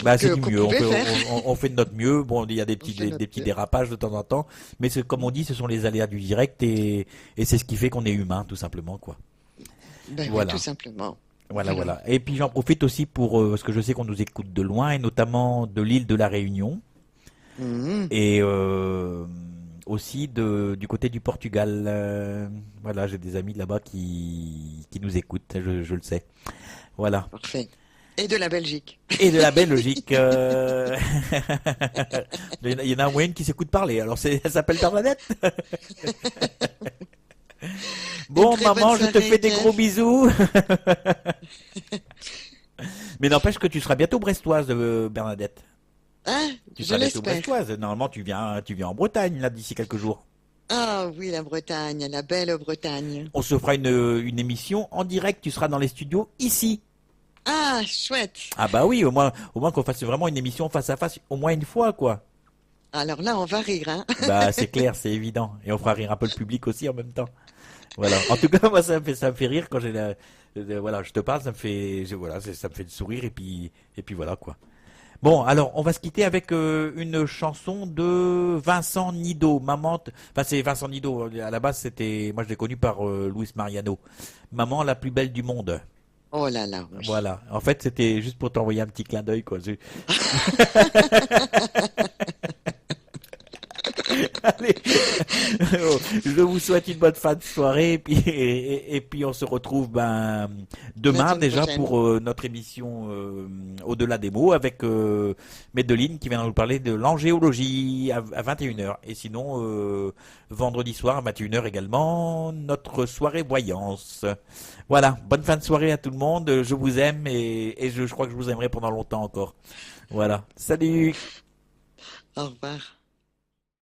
[SPEAKER 1] Bah c'est du
[SPEAKER 2] qu'on
[SPEAKER 1] mieux,
[SPEAKER 2] pouvait faire.
[SPEAKER 1] on fait de notre mieux. Bon, il y a
[SPEAKER 2] On fait
[SPEAKER 1] des
[SPEAKER 2] notre
[SPEAKER 1] petits
[SPEAKER 2] mieux.
[SPEAKER 1] dérapages de temps en temps, mais c'est comme on dit, ce sont les aléas du direct et c'est ce qui fait qu'on est humain tout simplement quoi.
[SPEAKER 2] Ben oui, tout
[SPEAKER 1] Voilà.
[SPEAKER 2] simplement.
[SPEAKER 1] Voilà. Et puis j'en profite aussi pour parce que je sais qu'on nous écoute de loin et notamment de l'île de la Réunion
[SPEAKER 2] Mhm.
[SPEAKER 1] et aussi du côté du Portugal. Voilà, j'ai des amis là-bas qui nous écoutent, je le sais. Voilà.
[SPEAKER 2] Parfait. Et de la Belgique.
[SPEAKER 1] Et de la Belgique. Il y en a au moins une qui s'écoute parler. Alors elle s'appelle Bernadette.
[SPEAKER 2] Une
[SPEAKER 1] Bon,
[SPEAKER 2] très bonne
[SPEAKER 1] maman, je te fais
[SPEAKER 2] soirée,
[SPEAKER 1] des gros
[SPEAKER 2] Jeff.
[SPEAKER 1] bisous. Mais n'empêche que tu seras bientôt brestoise, Bernadette.
[SPEAKER 2] Hein?
[SPEAKER 1] Tu
[SPEAKER 2] Je
[SPEAKER 1] seras bientôt
[SPEAKER 2] l'espère.
[SPEAKER 1] brestoise. Normalement, tu viens en Bretagne, là, d'ici quelques jours.
[SPEAKER 2] Ah oui, la Bretagne, la belle Bretagne.
[SPEAKER 1] On se fera une émission en direct. Tu seras dans les studios ici.
[SPEAKER 2] Ah, chouette.
[SPEAKER 1] Ah bah oui, au moins qu'on fasse vraiment une émission face à face, au moins une fois, quoi.
[SPEAKER 2] Alors là, on va rire, hein?
[SPEAKER 1] Bah, c'est clair, c'est évident. Et on fera rire un peu le public aussi en même temps. Voilà. En tout cas, moi, ça me fait rire quand voilà, je te parle, ça me fait sourire et puis voilà, quoi. Bon, alors, on va se quitter avec une chanson de Vincent Nido. Enfin, c'est Vincent Nido. À la base, moi, je l'ai connu par Luis Mariano. Maman la plus belle du monde.
[SPEAKER 2] Oh là là, oui.
[SPEAKER 1] Voilà. En fait, c'était juste pour t'envoyer un petit clin d'œil, quoi. Allez, je vous souhaite une bonne fin de soirée et puis on se retrouve
[SPEAKER 2] La
[SPEAKER 1] demain
[SPEAKER 2] semaine
[SPEAKER 1] déjà
[SPEAKER 2] prochaine.
[SPEAKER 1] pour notre émission Au-delà des mots avec Médeline qui viendra nous parler de l'angéologie à 21h et sinon vendredi soir à 21h également notre soirée voyance. Voilà, bonne fin de soirée à tout le monde, je vous aime et je crois que je vous aimerai pendant longtemps encore. Voilà, salut.
[SPEAKER 2] Au revoir.